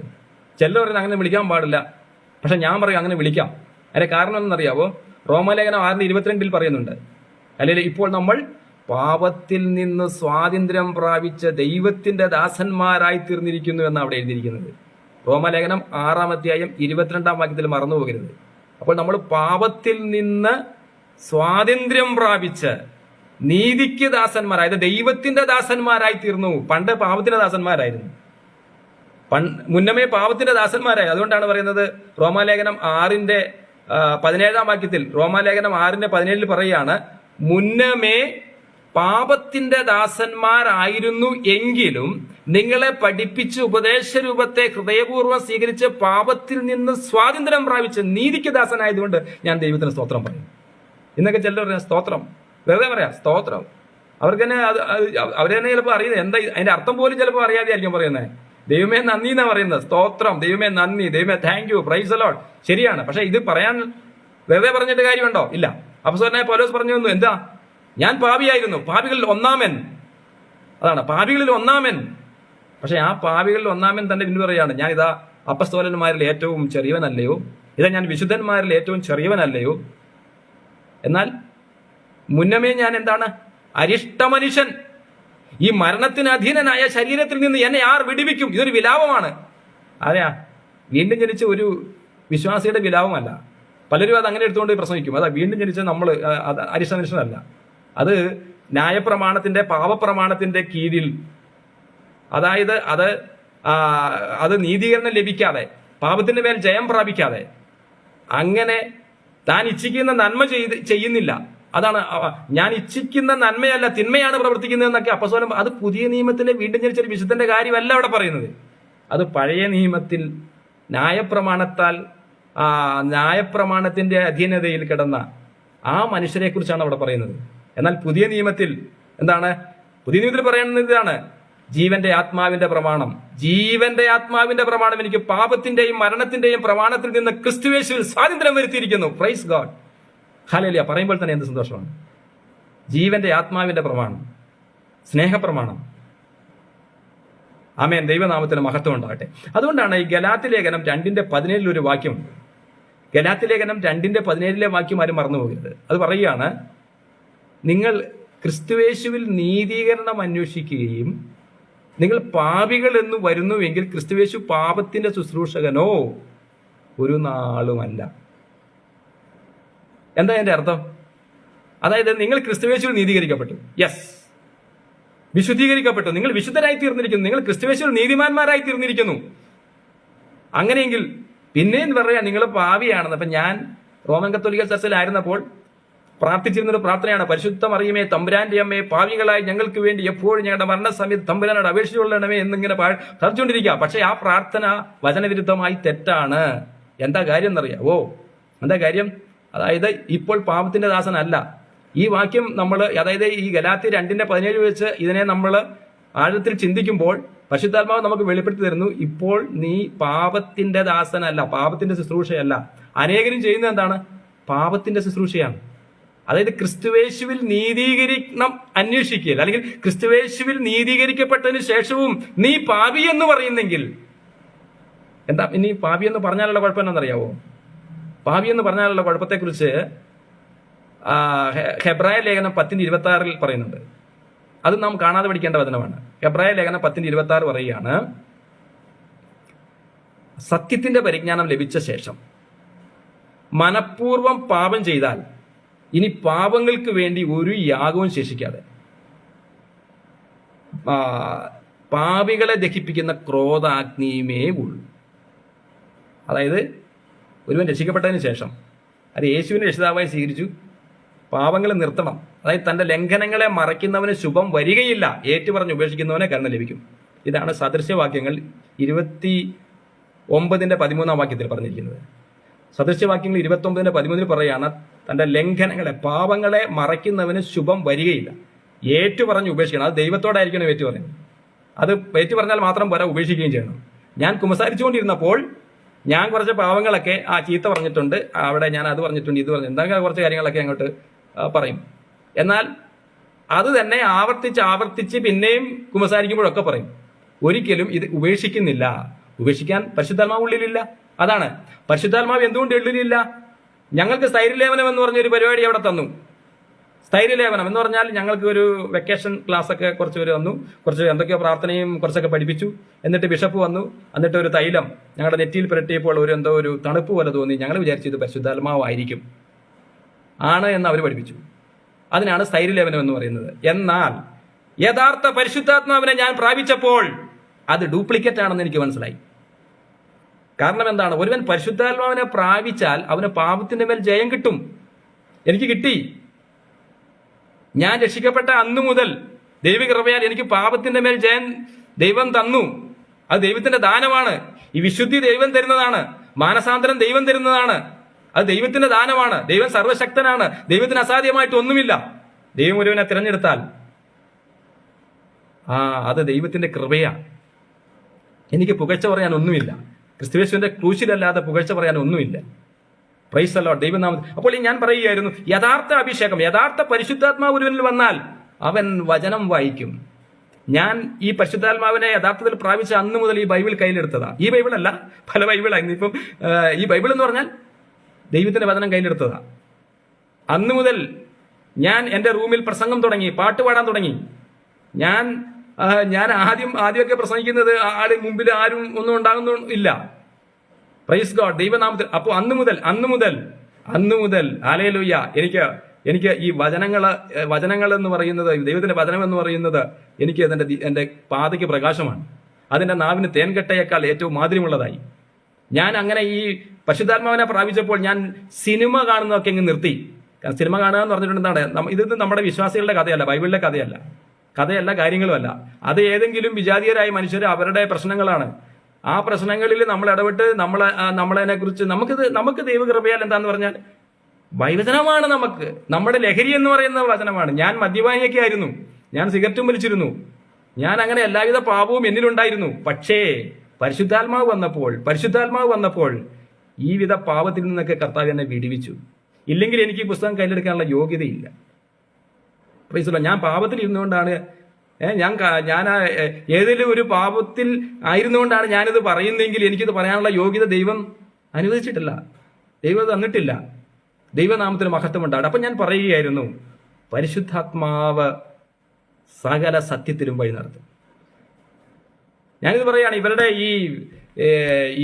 ചിലർ പറയുന്നത് അങ്ങനെ വിളിക്കാൻ പാടില്ല. പക്ഷെ ഞാൻ പറയും അങ്ങനെ വിളിക്കാം. അതിന്റെ കാരണം എന്നറിയാവോ? റോമാലേഖനം 6:22 പറയുന്നുണ്ട്, അല്ലെങ്കിൽ ഇപ്പോൾ നമ്മൾ പാപത്തിൽ നിന്ന് സ്വാതന്ത്ര്യം പ്രാപിച്ച ദൈവത്തിന്റെ ദാസന്മാരായി തീർന്നിരിക്കുന്നു എന്ന് അവിടെ എഴുതിയിരിക്കുന്നത്. റോമാലേഖനം 6:22 മറന്നു പോകരുത്. അപ്പോൾ നമ്മൾ പാപത്തിൽ നിന്ന് സ്വാതന്ത്ര്യം പ്രാപിച്ച് നീതിക്ക് ദാസന്മാരായത് ദൈവത്തിന്റെ ദാസന്മാരായി തീർന്നു. പണ്ട് പാപത്തിന്റെ ദാസന്മാരായിരുന്നു, മുന്നമേ പാപത്തിന്റെ ദാസന്മാരായി. അതുകൊണ്ടാണ് പറയുന്നത് റോമാലേഖനം 6:17 റോമാലേഖനം 6:17 പറയുകയാണ്, മുന്നമേ പാപത്തിന്റെ ദാസന്മാരായിരുന്നു എങ്കിലും നിങ്ങളെ പഠിപ്പിച്ച് ഉപദേശരൂപത്തെ ഹൃദയപൂർവ്വം സ്വീകരിച്ച് പാപത്തിൽ നിന്ന് സ്വാതന്ത്ര്യം പ്രാപിച്ച് നീതിക്ക് ദാസനായതുകൊണ്ട് ഞാൻ ദൈവത്തിന് സ്തോത്രം പറയും. ഇന്നൊക്കെ ചിലർ പറയാം സ്തോത്രം, വെറുതെ പറയാം സ്തോത്രം. അവർക്ക് തന്നെ അവർ തന്നെ ചിലപ്പോൾ അറിയുന്നത് എന്താ അതിന്റെ അർത്ഥം പോലും ചിലപ്പോൾ അറിയാതെ ആയിരിക്കും പറയുന്നത്. ദൈവമേ നന്ദി എന്നാ പറയുന്നത്. സ്തോത്രം, ദൈവമേ നന്ദി, ദൈവമേ thank you, praise the Lord. ശരിയാണ്. പക്ഷെ ഇത് പറയാൻ വെറുതെ പറഞ്ഞിട്ട് കാര്യമുണ്ടോ? ഇല്ല. അപ്പോസ്തലനായ പൗലോസ് പറഞ്ഞു തന്നു, എന്താ? ഞാൻ പാപിയായിരുന്നു, പാപികളിൽ ഒന്നാമൻ. അതാണ് പാപികളിൽ ഒന്നാമൻ. പക്ഷെ ആ പാപികളിൽ ഒന്നാമൻ തന്നെ പിന്നു പറയാണ്, ഞാൻ ഇതാ അപ്പസ്തോലന്മാരിൽ ഏറ്റവും ചെറിയവനല്ലയോ? ഇതാ ഞാൻ വിശുദ്ധന്മാരിൽ ഏറ്റവും ചെറിയവനല്ലയോ? എന്നാൽ മുന്നമേ ഞാൻ എന്താണ്? അരിഷ്ട മനുഷ്യൻ. ഈ മരണത്തിന് അധീനനായ ശരീരത്തിൽ നിന്ന് എന്നെ ആർ വിടുവിക്കും? ഇതൊരു വിലാപമാണ്. അതെയാ, വീണ്ടും ജനിച്ച ഒരു വിശ്വാസിയുടെ വിലാപമല്ല. പലരും അത് അങ്ങനെ എടുത്തുകൊണ്ട് പ്രസംഗിക്കും. അതാ വീണ്ടും ജനിച്ച നമ്മൾ അരിഷ്ട മനുഷ്യനല്ല. അത് ന്യായപ്രമാണത്തിന്റെ പാപപ്രമാണത്തിന്റെ കീഴിൽ, അതായത് അത് നീതീകരണം ലഭിക്കാതെ, പാപത്തിന്റെ മേൽ ജയം പ്രാപിക്കാതെ, അങ്ങനെ താൻ ഇച്ഛിക്കുന്ന നന്മ ചെയ്യുന്നില്ല. അതാണ് ഞാൻ ഇച്ഛിക്കുന്ന നന്മയല്ല തിന്മയാണ് പ്രവർത്തിക്കുന്നതെന്നൊക്കെ അപ്പോസ്തലൻ. അത് പുതിയ നിയമത്തിലെ വീണ്ടും ജനിച്ചൊരു വിശുദ്ധന്റെ കാര്യമല്ല അവിടെ പറയുന്നത്. അത് പഴയ നിയമത്തിൽ ന്യായപ്രമാണത്തിന്റെ അധീനതയിൽ കിടന്ന ആ മനുഷ്യരെ കുറിച്ചാണ് അവിടെ പറയുന്നത്. എന്നാൽ പുതിയ നിയമത്തിൽ എന്താണ്? പുതിയ നിയമത്തിൽ പറയുന്നത് ഇതാണ്, ജീവന്റെ ആത്മാവിന്റെ പ്രമാണം. ജീവന്റെ ആത്മാവിന്റെ പ്രമാണം എനിക്ക് പാപത്തിന്റെയും മരണത്തിന്റെയും പ്രമാണത്തിൽ നിന്ന് ക്രിസ്തുയേശുവിൽ സ്വാതന്ത്ര്യം വരുത്തിയിരിക്കുന്നു. Praise God. ഹല്ലേലൂയ. പറയുമ്പോൾ തന്നെ എന്ത് സന്തോഷമാണ്. ജീവന്റെ ആത്മാവിന്റെ പ്രമാണം, സ്നേഹപ്രമാണം. ആമേൻ. ദൈവനാമത്തിന് മഹത്വം ഉണ്ടാകട്ടെ. അതുകൊണ്ടാണ് ഈ ഗലാത്യ ലേഖനം 2:17 ഒരു വാക്യം, ഗലാത്യ ലേഖനം 2:17 വാക്യം ആരും മറന്നുപോകരുത്. അത് പറയുകയാണ്, നിങ്ങൾ ക്രിസ്തുവേശുവിൽ നീതീകരണം അന്വേഷിക്കുകയും നിങ്ങൾ പാപികൾ എന്ന് വരുന്നുവെങ്കിൽ ക്രിസ്തുവേശു പാപത്തിന്റെ ശുശ്രൂഷകനോ ഒരു നാളുമല്ല. എന്താ എന്റെ അർത്ഥം? അതായത് നിങ്ങൾ ക്രിസ്തുവേശുവിൽ നീതീകരിക്കപ്പെട്ടു, യെസ്, വിശുദ്ധീകരിക്കപ്പെട്ടു, നിങ്ങൾ വിശുദ്ധരായി തീർന്നിരിക്കുന്നു, നിങ്ങൾ ക്രിസ്തുവേശുവിൽ നീതിമാന്മാരായി തീർന്നിരിക്കുന്നു. അങ്ങനെയെങ്കിൽ പിന്നെയും പറയാം നിങ്ങൾ പാപിയാണെന്ന്. അപ്പൊ ഞാൻ റോമൻ കത്തോലിക്ക ചർച്ചിലായിരുന്നപ്പോൾ പ്രാർത്ഥിച്ചിരുന്നൊരു പ്രാർത്ഥനയാണ്, പരിശുദ്ധ മറിയമേ തമ്പുരാന്റെ അമ്മയെ പാപികളായി ഞങ്ങൾക്ക് വേണ്ടി എപ്പോഴും ഞങ്ങളുടെ മരണസമയത്ത് തമ്പുരാനോട് അപേക്ഷിച്ചുകൊള്ളണമേ എന്നിങ്ങനെ പ്രാർത്ഥിച്ചുകൊണ്ടിരിക്കുക. പക്ഷെ ആ പ്രാർത്ഥന വചനവിരുദ്ധമായി തെറ്റാണ്. എന്താ കാര്യം എന്നറിയാവോ? എന്താ കാര്യം? അതായത് ഇപ്പോൾ പാപത്തിന്റെ ദാസനല്ല. ഈ വാക്യം നമ്മൾ, അതായത് ഈ ഗലാത്യ 2:17 വെച്ച് ഇതിനെ നമ്മൾ ആഴത്തിൽ ചിന്തിക്കുമ്പോൾ പരിശുദ്ധാത്മാവ് നമുക്ക് വെളിപ്പെടുത്തി തരുന്നു, ഇപ്പോൾ നീ പാപത്തിന്റെ ദാസനല്ല, പാപത്തിന്റെ ശുശ്രൂഷയല്ല. അനേകരും ചെയ്യുന്നത് എന്താണ്? പാപത്തിന്റെ ശുശ്രൂഷയാണ്. അതായത് ക്രിസ്തുവേശുവിൽ നീതീകരണം അന്വേഷിക്കുക, അല്ലെങ്കിൽ ക്രിസ്തുവേശുവിൽ നീതീകരിക്കപ്പെട്ടതിന് ശേഷവും നീ പാപി എന്ന് പറയുന്നെങ്കിൽ എന്താ? ഇനി പാപി എന്ന് പറഞ്ഞാലുള്ള കുഴപ്പം എന്താണെന്നറിയാവോ? പാപി എന്ന് പറഞ്ഞാലുള്ള കുഴപ്പത്തെക്കുറിച്ച് ഹെബ്രായ ലേഖനം 10:26 പറയുന്നുണ്ട്. അത് നാം കാണാതെ പഠിക്കേണ്ട വചനമാണ്. ഹെബ്രായ ലേഖനം 10:26 പറയുകയാണ്, സത്യത്തിന്റെ പരിജ്ഞാനം ലഭിച്ച ശേഷം മനഃപൂർവ്വം പാപം ചെയ്താൽ ഇനി പാപങ്ങൾക്ക് വേണ്ടി ഒരു യാഗവും ശേഷിക്കാതെ പാപികളെ ദഹിപ്പിക്കുന്ന ക്രോധാഗ്നിയുമേ ഉള്ളൂ. അതായത് ഒരുവൻ രക്ഷിക്കപ്പെട്ടതിന് ശേഷം അത് യേശുവിനെ രക്ഷിതാവായി സ്വീകരിച്ചു, പാപങ്ങൾ നിർത്തണം. അതായത് തന്റെ ലംഘനങ്ങളെ മറയ്ക്കുന്നവന് ശുഭം വരികയില്ല, ഏറ്റുപറഞ്ഞ് ഉപേക്ഷിക്കുന്നവനെ കരുണ ലഭിക്കും. ഇതാണ് സദൃശ്യവാക്യങ്ങൾ 29:13 വാക്യത്തിൽ പറഞ്ഞിരിക്കുന്നത്. സദൃശ്യവാക്യങ്ങൾ 29:13 പറയുകയാണ്, തന്റെ ലംഘനങ്ങളെ, പാപങ്ങളെ മറയ്ക്കുന്നവന് ശുഭം വരികയില്ല, ഏറ്റുപറഞ്ഞ് ഉപേക്ഷിക്കണം. അത് ദൈവത്തോടായിരിക്കണം ഏറ്റു പറയുന്നത്. അത് ഏറ്റു പറഞ്ഞാൽ മാത്രം പോരാ, ഉപേക്ഷിക്കുകയും ചെയ്യണം. ഞാൻ കുമ്പസാരിച്ചുകൊണ്ടിരുന്നപ്പോൾ ഞാൻ കുറച്ച് പാവങ്ങളൊക്കെ ചീത്ത പറഞ്ഞിട്ടുണ്ട്, അവിടെ ഞാൻ അത് പറഞ്ഞിട്ടുണ്ട്, ഇത് പറഞ്ഞു, എന്തെങ്കിലും കുറച്ച് കാര്യങ്ങളൊക്കെ അങ്ങോട്ട് പറയും. എന്നാൽ അത് തന്നെ ആവർത്തിച്ച് പിന്നെയും കുമ്പസാരിക്കുമ്പോഴൊക്കെ പറയും. ഒരിക്കലും ഇത് ഉപേക്ഷിക്കുന്നില്ല. ഉപേക്ഷിക്കാൻ പരിശുദ്ധാത്മാവ് ഉള്ളിലില്ല. അതാണ് പരിശുദ്ധാത്മാവ് എന്തുകൊണ്ട് ഉള്ളിലില്ല? ഞങ്ങൾക്ക് സ്ഥൈര്യലേപനം എന്ന് പറഞ്ഞൊരു പരിപാടി അവിടെ തന്നു. സ്ഥൈര്യലേപനം എന്ന് പറഞ്ഞാൽ ഞങ്ങൾക്ക് ഒരു വെക്കേഷൻ ക്ലാസ് ഒക്കെ കുറച്ച് പേര് വന്നു, കുറച്ച് എന്തൊക്കെയോ പ്രാർത്ഥനയും കുറച്ചൊക്കെ പഠിപ്പിച്ചു. എന്നിട്ട് ബിഷപ്പ് വന്നു, എന്നിട്ട് ഒരു തൈലം ഞങ്ങളുടെ നെറ്റിയിൽ പുരട്ടിയപ്പോൾ എന്തോ ഒരു തണുപ്പ് പോലെ തോന്നി. ഞങ്ങൾ വിചാരിച്ചു ഇത് പരിശുദ്ധാത്മാവായിരിക്കും, ആണ് എന്ന് അവർ പഠിപ്പിച്ചു. അതിനാണ് സ്ഥൈര്യലേപനം എന്ന് പറയുന്നത്. എന്നാൽ യഥാർത്ഥ പരിശുദ്ധാത്മാവിനെ ഞാൻ പ്രാപിച്ചപ്പോൾ അത് ഡ്യൂപ്ലിക്കേറ്റ് ആണെന്ന് എനിക്ക് മനസ്സിലായി. കാരണം എന്താണ്? ഒരുവൻ പരിശുദ്ധാത്മാവിനെ പ്രാപിച്ചാൽ അവന് പാപത്തിന്റെ മേൽ ജയം കിട്ടും. എനിക്ക് കിട്ടി. ഞാൻ രക്ഷിക്കപ്പെട്ട അന്നു മുതൽ ദൈവകൃപയാൽ എനിക്ക് പാപത്തിന്റെ മേൽ ജയം ദൈവം തന്നു. അത് ദൈവത്തിന്റെ ദാനമാണ്. ഈ വിശുദ്ധി ദൈവം തരുന്നതാണ്. മാനസാന്തരം ദൈവം തരുന്നതാണ്. അത് ദൈവത്തിന്റെ ദാനമാണ്. ദൈവം സർവശക്തനാണ്. ദൈവത്തിന് അസാധ്യമായിട്ട് ഒന്നുമില്ല. ദൈവം ഒരുവനെ തിരഞ്ഞെടുത്താൽ അത് ദൈവത്തിന്റെ കൃപയാണ്. എനിക്ക് പുകഴ്ച പറയാൻ ഒന്നുമില്ല. ക്രിസ്തുയേശുവിന്റെ ക്രൂശിലല്ലാതെ പുകഴ്ച പറയാൻ ഒന്നുമില്ല. പ്രൈസ് ദി ലോർഡ്, ദൈവനാമം. അപ്പോൾ ഞാൻ പറയുകയായിരുന്നു, യഥാർത്ഥ അഭിഷേകം, യഥാർത്ഥ പരിശുദ്ധാത്മാവ് ഒരുവനിൽ വന്നാൽ അവൻ വചനം വായിക്കും. ഞാൻ ഈ പരിശുദ്ധാത്മാവിനെ യഥാർത്ഥത്തിൽ പ്രാപിച്ച അന്ന് മുതൽ ഈ ബൈബിൾ കയ്യിലെടുത്തതാ. ഈ ബൈബിളല്ല, പല ബൈബിളായിരുന്നു. ഇപ്പം ഈ ബൈബിൾ എന്ന് പറഞ്ഞാൽ ദൈവത്തിന്റെ വചനം കയ്യിലെടുത്തതാ. അന്ന് മുതൽ ഞാൻ എൻ്റെ റൂമിൽ പ്രസംഗം തുടങ്ങി, പാട്ട് പാടാൻ തുടങ്ങി. ഞാൻ ആദ്യമൊക്കെ പ്രസംഗിക്കുന്നത് ആള് മുമ്പിൽ ആരും ഒന്നും ഉണ്ടാകുന്നില്ല. പ്രൈസ് ഗോഡ്, ദൈവനാമത്തിൽ. അപ്പോൾ അന്ന് മുതൽ ഹല്ലേലൂയ, എനിക്ക് ഈ വചനങ്ങൾ എന്ന് പറയുന്നത്, ദൈവത്തിന്റെ വചനം എന്ന് പറയുന്നത് എനിക്ക് എൻ്റെ പാതയ്ക്ക് പ്രകാശമാണ്. അതിൻ്റെ നാവിന് തേൻകട്ടയേക്കാൾ ഏറ്റവും മാധുര്യമുള്ളതായി. ഞാൻ അങ്ങനെ ഈ പരിശുദ്ധാത്മാവിനെ പ്രാപിച്ചപ്പോൾ ഞാൻ സിനിമ കാണുന്നതൊക്കെ ഇങ്ങ് നിർത്തി. സിനിമ കാണുക എന്ന് പറഞ്ഞിട്ടുണ്ട് എന്താണ്? ഇത് നമ്മുടെ വിശ്വാസികളുടെ കഥയല്ല, ബൈബിളിലെ കഥയല്ല, കാര്യങ്ങളുമല്ല. അത് ഏതെങ്കിലും വിജാതീയരായ മനുഷ്യർ അവരുടെ പ്രശ്നങ്ങളാണ്. ആ പ്രശ്നങ്ങളിൽ നമ്മൾ ഇടപെട്ട് നമ്മളതിനെ കുറിച്ച് നമുക്ക് ദൈവകൃപയാൽ എന്താന്ന് പറഞ്ഞാൽ വചനമാണ്. നമ്മുടെ ലഹരി എന്ന് പറയുന്ന വചനമാണ്. ഞാൻ മദ്യപാനിയൊക്കെ ആയിരുന്നു, ഞാൻ സിഗരറ്റും വലിച്ചിരുന്നു, ഞാൻ അങ്ങനെ എല്ലാവിധ പാപവും എന്നിലുണ്ടായിരുന്നു. പക്ഷേ പരിശുദ്ധാത്മാവ് വന്നപ്പോൾ ഈ വിധ പാപത്തിൽ നിന്നൊക്കെ കർത്താവ് എന്നെ വിടുവിച്ചു. ഇല്ലെങ്കിൽ എനിക്ക് ഈ പുസ്തകം കയ്യിലെടുക്കാനുള്ള യോഗ്യതയില്ല. പ്രൈസ് ഞാൻ പാപത്തിൽ ഇരുന്നുകൊണ്ടാണ് ഞാൻ ഏതെങ്കിലും ഒരു പാപത്തിൽ ആയിരുന്നുകൊണ്ടാണ് ഞാനിത് പറയുന്നതെങ്കിൽ എനിക്കിത് പറയാനുള്ള യോഗ്യത ദൈവം അനുവദിച്ചിട്ടില്ല, ദൈവം തന്നിട്ടില്ല. ദൈവനാമത്തിന് മഹത്വം ഉണ്ടാകട്ടെ. അപ്പം ഞാൻ പറയുകയായിരുന്നു, പരിശുദ്ധാത്മാവ് സകല സത്യത്തിലും വഴി നടത്തും. ഞാനിത് പറയുകയാണ്, ഇവരുടെ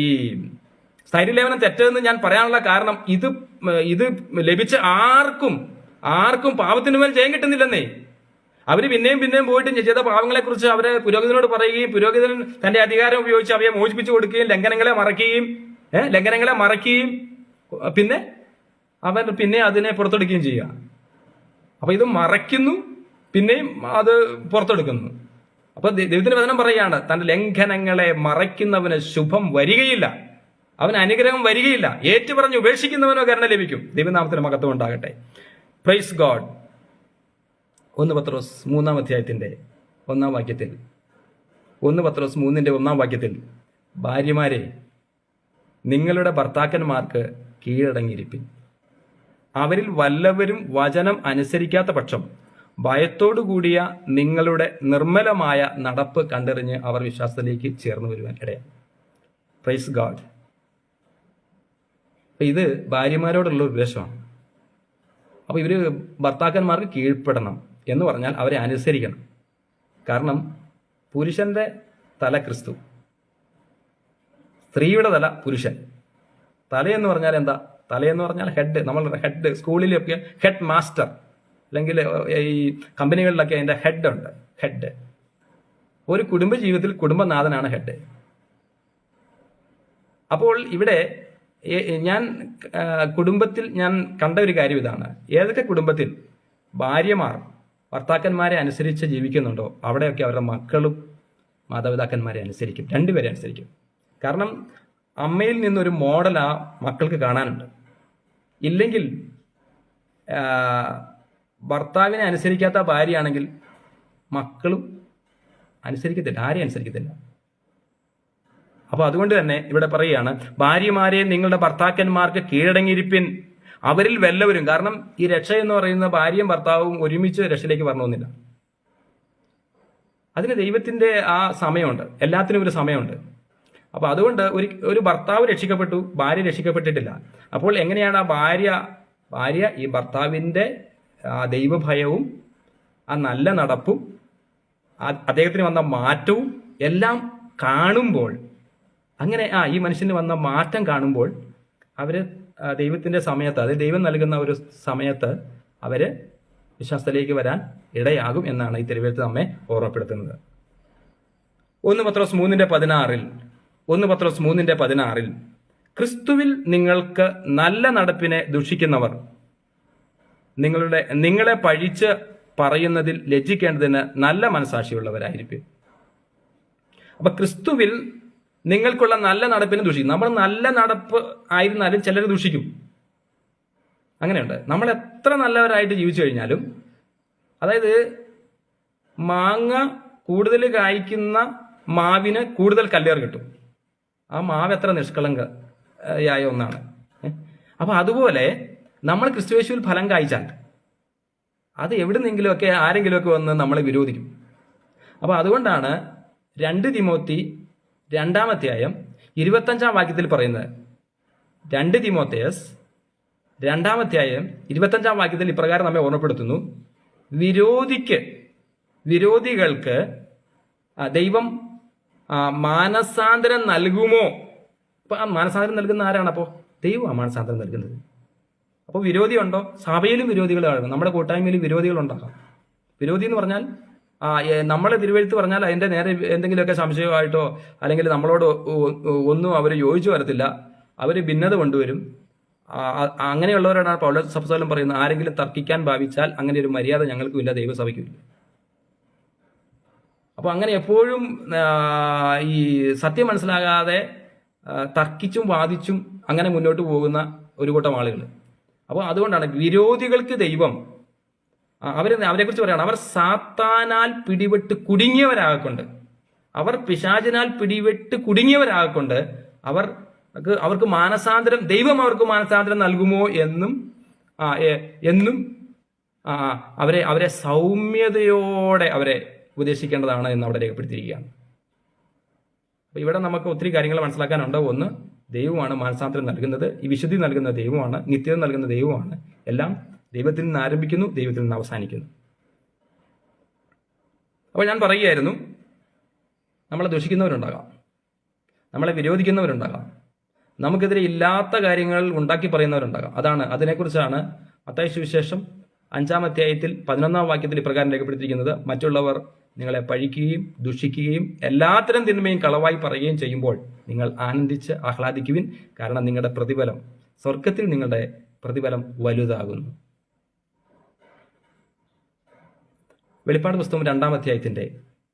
ഈ സ്ഥൈര്യലേപനം തെറ്റെന്ന് ഞാൻ പറയാനുള്ള കാരണം ഇത് ലഭിച്ച ആർക്കും പാപത്തിന് മേൽ ജയം കിട്ടുന്നില്ലെന്നേ. അവര് പിന്നെയും പോയിട്ട് ചെയ്ത പാവങ്ങളെ കുറിച്ച് അവരെ പുരോഹിതനോട് പറയുകയും പുരോഹിതൻ തന്റെ അധികാരം ഉപയോഗിച്ച് അവയെ മോചിപ്പിച്ചു കൊടുക്കുകയും ലംഘനങ്ങളെ മറയ്ക്കുകയും പിന്നെ അതിനെ പുറത്തെടുക്കുകയും ചെയ്യുക. അപ്പൊ ഇത് മറയ്ക്കുന്നു, പിന്നെയും അത് പുറത്തെടുക്കുന്നു. അപ്പൊ ദൈവത്തിന്റെ വചനം പറയുകയാണ്, തന്റെ ലംഘനങ്ങളെ മറയ്ക്കുന്നവന് ശുഭം വരികയില്ല, അവന് അനുഗ്രഹം വരികയില്ല. ഏറ്റുപറഞ്ഞ് ഉപേക്ഷിക്കുന്നവനോ കരുണ ലഭിക്കും. ദൈവനാമത്തിന് മഹത്വം ഉണ്ടാകട്ടെ. Praise God. 1 പത്രോസ് 3-ാം അധ്യായത്തിന്റെ 1-ാം വാക്യത്തിൽ 1 പത്രോസ് 3-ന്റെ 1-ാം വാക്യത്തിൽ, ഭാര്യമാരെ നിങ്ങളുടെ ഭർത്താക്കന്മാർക്ക് കീഴടങ്ങിയിരിപ്പിൻ. അവരിൽ വല്ലവരും വചനം അനുസരിക്കാത്ത പക്ഷം ഭയത്തോടുകൂടിയ നിങ്ങളുടെ നിർമ്മലമായ നടപ്പ് കണ്ടറിഞ്ഞ് അവർ വിശ്വാസത്തിലേക്ക് ചേർന്ന് വരുവാൻ ഇടയാണ്. Praise God. ഇത് ഭാര്യമാരോടുള്ള ഉപദേശമാണ്. അപ്പോൾ ഇവര് ഭർത്താക്കന്മാർക്ക് കീഴ്പ്പെടണം എന്ന് പറഞ്ഞാൽ അവരെ അനുസരിക്കണം. കാരണം പുരുഷന്റെ തല ക്രിസ്തു, സ്ത്രീയുടെ തല പുരുഷൻ. തലയെന്ന് പറഞ്ഞാൽ എന്താ? തലയെന്ന് പറഞ്ഞാൽ ഹെഡ്. നമ്മളുടെ ഹെഡ്, സ്കൂളിലൊക്കെ ഹെഡ് മാസ്റ്റർ അല്ലെങ്കിൽ ഈ കമ്പനികളിലൊക്കെ അതിൻ്റെ ഹെഡ് ഉണ്ട്. ഹെഡ് ഒരു കുടുംബ ജീവിതത്തിൽ കുടുംബനാഥനാണ് ഹെഡ്. അപ്പോൾ ഇവിടെ കുടുംബത്തിൽ ഞാൻ കണ്ട ഒരു കാര്യം ഇതാണ്. ഏതൊക്കെ കുടുംബത്തിൽ ഭാര്യമാർ ഭർത്താക്കന്മാരെ അനുസരിച്ച് ജീവിക്കുന്നുണ്ടോ അവിടെയൊക്കെ അവരുടെ മക്കളും മാതാപിതാക്കന്മാരെ അനുസരിക്കും, രണ്ടുപേരെ അനുസരിക്കും. കാരണം അമ്മയിൽ നിന്നൊരു മോഡൽ ആ മക്കൾക്ക് കാണാനുണ്ട്. ഇല്ലെങ്കിൽ ഭർത്താവിനെ അനുസരിക്കാത്ത ഭാര്യയാണെങ്കിൽ മക്കളും അനുസരിക്കത്തില്ല, ആരെയും അനുസരിക്കത്തില്ല. അപ്പൊ അതുകൊണ്ട് തന്നെ ഇവിടെ പറയുകയാണ്, ഭാര്യമാരെ നിങ്ങളുടെ ഭർത്താക്കന്മാർക്ക് കീഴടങ്ങിയിരിപ്പിൻ, അവരിൽ വല്ലവരും. കാരണം ഈ രക്ഷ എന്ന് പറയുന്ന ഭാര്യയും ഭർത്താവും ഒരുമിച്ച് രക്ഷയിലേക്ക് വരണമെന്നില്ല. അതിന് ദൈവത്തിന്റെ ആ സമയമുണ്ട്, എല്ലാത്തിനും ഒരു സമയമുണ്ട്. അപ്പൊ അതുകൊണ്ട് ഒരു ഭർത്താവ് രക്ഷിക്കപ്പെട്ടു, ഭാര്യ രക്ഷിക്കപ്പെട്ടിട്ടില്ല. അപ്പോൾ എങ്ങനെയാണ് ആ ഭാര്യ ഈ ഭർത്താവിന്റെ ദൈവഭയവും ആ നല്ല നടപ്പും അദ്ദേഹത്തിന് വന്ന മാറ്റവും എല്ലാം കാണുമ്പോൾ, അങ്ങനെ ഈ മനുഷ്യന് വന്ന മാറ്റം കാണുമ്പോൾ അവര് ദൈവത്തിന്റെ സമയത്ത്, അത് ദൈവം നൽകുന്ന ഒരു സമയത്ത് അവര് വിശ്വാസത്തിലേക്ക് വരാൻ ഇടയാകും എന്നാണ് ഈ തിരുവെഴുത്ത് നമ്മെ ഓർമ്മപ്പെടുത്തുന്നത്. 1 പത്രോസ് 3:16 ക്രിസ്തുവിൽ നിങ്ങൾക്ക് നല്ല നടപ്പിനെ ദുഷിക്കുന്നവർ നിങ്ങളെ പഴിച്ച് പറയുന്നതിൽ ലജ്ജിക്കേണ്ടതിന് നല്ല മനസാക്ഷിയുള്ളവരായിരിക്കും. അപ്പൊ ക്രിസ്തുവിൽ നിങ്ങൾക്കുള്ള നല്ല നടപ്പിനെ ദുഷിക്കും. നമ്മൾ നല്ല നടപ്പ് ആയിരുന്നാലും ചിലർ ദുഷിക്കും. അങ്ങനെയുണ്ട്. നമ്മൾ എത്ര നല്ലവരായിട്ട് ജീവിച്ചു കഴിഞ്ഞാലും, അതായത് മാങ്ങ കൂടുതൽ കായ്ക്കുന്ന മാവിന് കൂടുതൽ കല്ലേറ് കിട്ടും. ആ മാവ് എത്ര നിഷ്കളങ്കയായ ഒന്നാണ്. അപ്പൊ അതുപോലെ നമ്മൾ ക്രിസ്തുയേശുവിൽ ഫലം കായ്ച്ചാൽ അത് എവിടുന്നെങ്കിലുമൊക്കെ ആരെങ്കിലുമൊക്കെ വന്ന് നമ്മളെ വിരോധിക്കും. അപ്പൊ അതുകൊണ്ടാണ് 2 തിമോത്തി 2-ാം അധ്യായം 25-ാം വാക്യത്തിൽ പറയുന്നത്, 2 തിമോത്തേസ് 2-ാം അധ്യായം 25-ാം വാക്യത്തിൽ ഇപ്രകാരം നമ്മെ ഓർമ്മപ്പെടുത്തുന്നു, വിരോധികൾക്ക് ദൈവം മാനസാന്തരം നൽകുമോ? അപ്പൊ ആ മാനസാന്തരം നൽകുന്ന ആരാണ്? അപ്പോൾ ദൈവം ആ മാനസാന്തരം നൽകുന്നത്. അപ്പോൾ വിരോധി ഉണ്ടോ? സഭയിലും വിരോധികളാണ്, നമ്മുടെ കൂട്ടായ്മയിലും വിരോധികളുണ്ടാകാം. വിരോധി എന്ന് പറഞ്ഞാൽ നമ്മളെ തിരുവെഴുത്ത് പറഞ്ഞാൽ അതിന്റെ നേരെ എന്തെങ്കിലുമൊക്കെ സംശയമായിട്ടോ അല്ലെങ്കിൽ നമ്മളോട് ഒന്നും അവർ യോജിച്ചു വരത്തില്ല, അവർ ഭിന്നത കൊണ്ടുവരും. അങ്ങനെയുള്ളവരാണ് പൗലോസ് അപ്പോസ്തലൻ പറയുന്നത്, ആരെങ്കിലും തർക്കിക്കാൻ ഭാവിച്ചാൽ അങ്ങനെ ഒരു മര്യാദ ഞങ്ങൾക്കും ഇല്ല, ദൈവസഭയ്ക്കും ഇല്ല. അപ്പൊ അങ്ങനെ എപ്പോഴും ഈ സത്യം മനസ്സിലാകാതെ തർക്കിച്ചും വാദിച്ചും അങ്ങനെ മുന്നോട്ട് പോകുന്ന ഒരു കൂട്ടം ആളുകൾ. അപ്പോൾ അതുകൊണ്ടാണ് വിരോധികൾക്ക് ദൈവം അവരെക്കുറിച്ച് പറയുകയാണ്, അവർ സാത്താനാൽ പിടിപെട്ട് കുടുങ്ങിയവരാകൊണ്ട്, അവർ പിശാചിനാൽ പിടിപെട്ട് കുടുങ്ങിയവരാകൊണ്ട് അവർക്ക് മാനസാന്തരം, ദൈവം അവർക്ക് മാനസാന്തരം നൽകുമോ എന്നും അവരെ സൗമ്യതയോടെ അവരെ ഉപദേശിക്കേണ്ടതാണ് എന്ന് അവിടെ രേഖപ്പെടുത്തിയിരിക്കുകയാണ്. അപ്പോൾ ഇവിടെ നമുക്ക് ഒത്തിരി കാര്യങ്ങൾ മനസ്സിലാക്കാനുണ്ട്. ഒന്ന്, ദൈവമാണ് മാനസാന്തരം നൽകുന്നത്, ഈ വിശുദ്ധി നൽകുന്ന ദൈവമാണ്, നിത്യത നൽകുന്ന ദൈവമാണ്. എല്ലാം ദൈവത്തിൽ നിന്ന് ആരംഭിക്കുന്നു, ദൈവത്തിൽ നിന്ന് അവസാനിക്കുന്നു. അപ്പോൾ ഞാൻ പറയുകയായിരുന്നു, നമ്മളെ ദുഷിക്കുന്നവരുണ്ടാകാം, നമ്മളെ വിരോധിക്കുന്നവരുണ്ടാകാം, നമുക്കെതിരെ ഇല്ലാത്ത കാര്യങ്ങൾ ഉണ്ടാക്കി പറയുന്നവരുണ്ടാകാം. അതിനെക്കുറിച്ചാണ് മത്തായി സുവിശേഷം 5-ാം അധ്യായത്തിൽ 11-ാം വാക്യത്തിൽ ഇപ്രകാരം രേഖപ്പെടുത്തിയിരിക്കുന്നത്: മറ്റുള്ളവർ നിങ്ങളെ പഴിക്കുകയും ദുഷിക്കുകയും എല്ലാത്തരം തിന്മയും കളവായി പറയുകയും ചെയ്യുമ്പോൾ നിങ്ങൾ ആനന്ദിച്ച് ആഹ്ലാദിക്കുവിൻ, കാരണം നിങ്ങളുടെ പ്രതിഫലം സ്വർഗത്തിൽ നിങ്ങളുടെ പ്രതിഫലം വലുതാകുന്നു. വെളിപ്പാട് പുസ്തകം 2-ാം അധ്യായത്തിന്റെ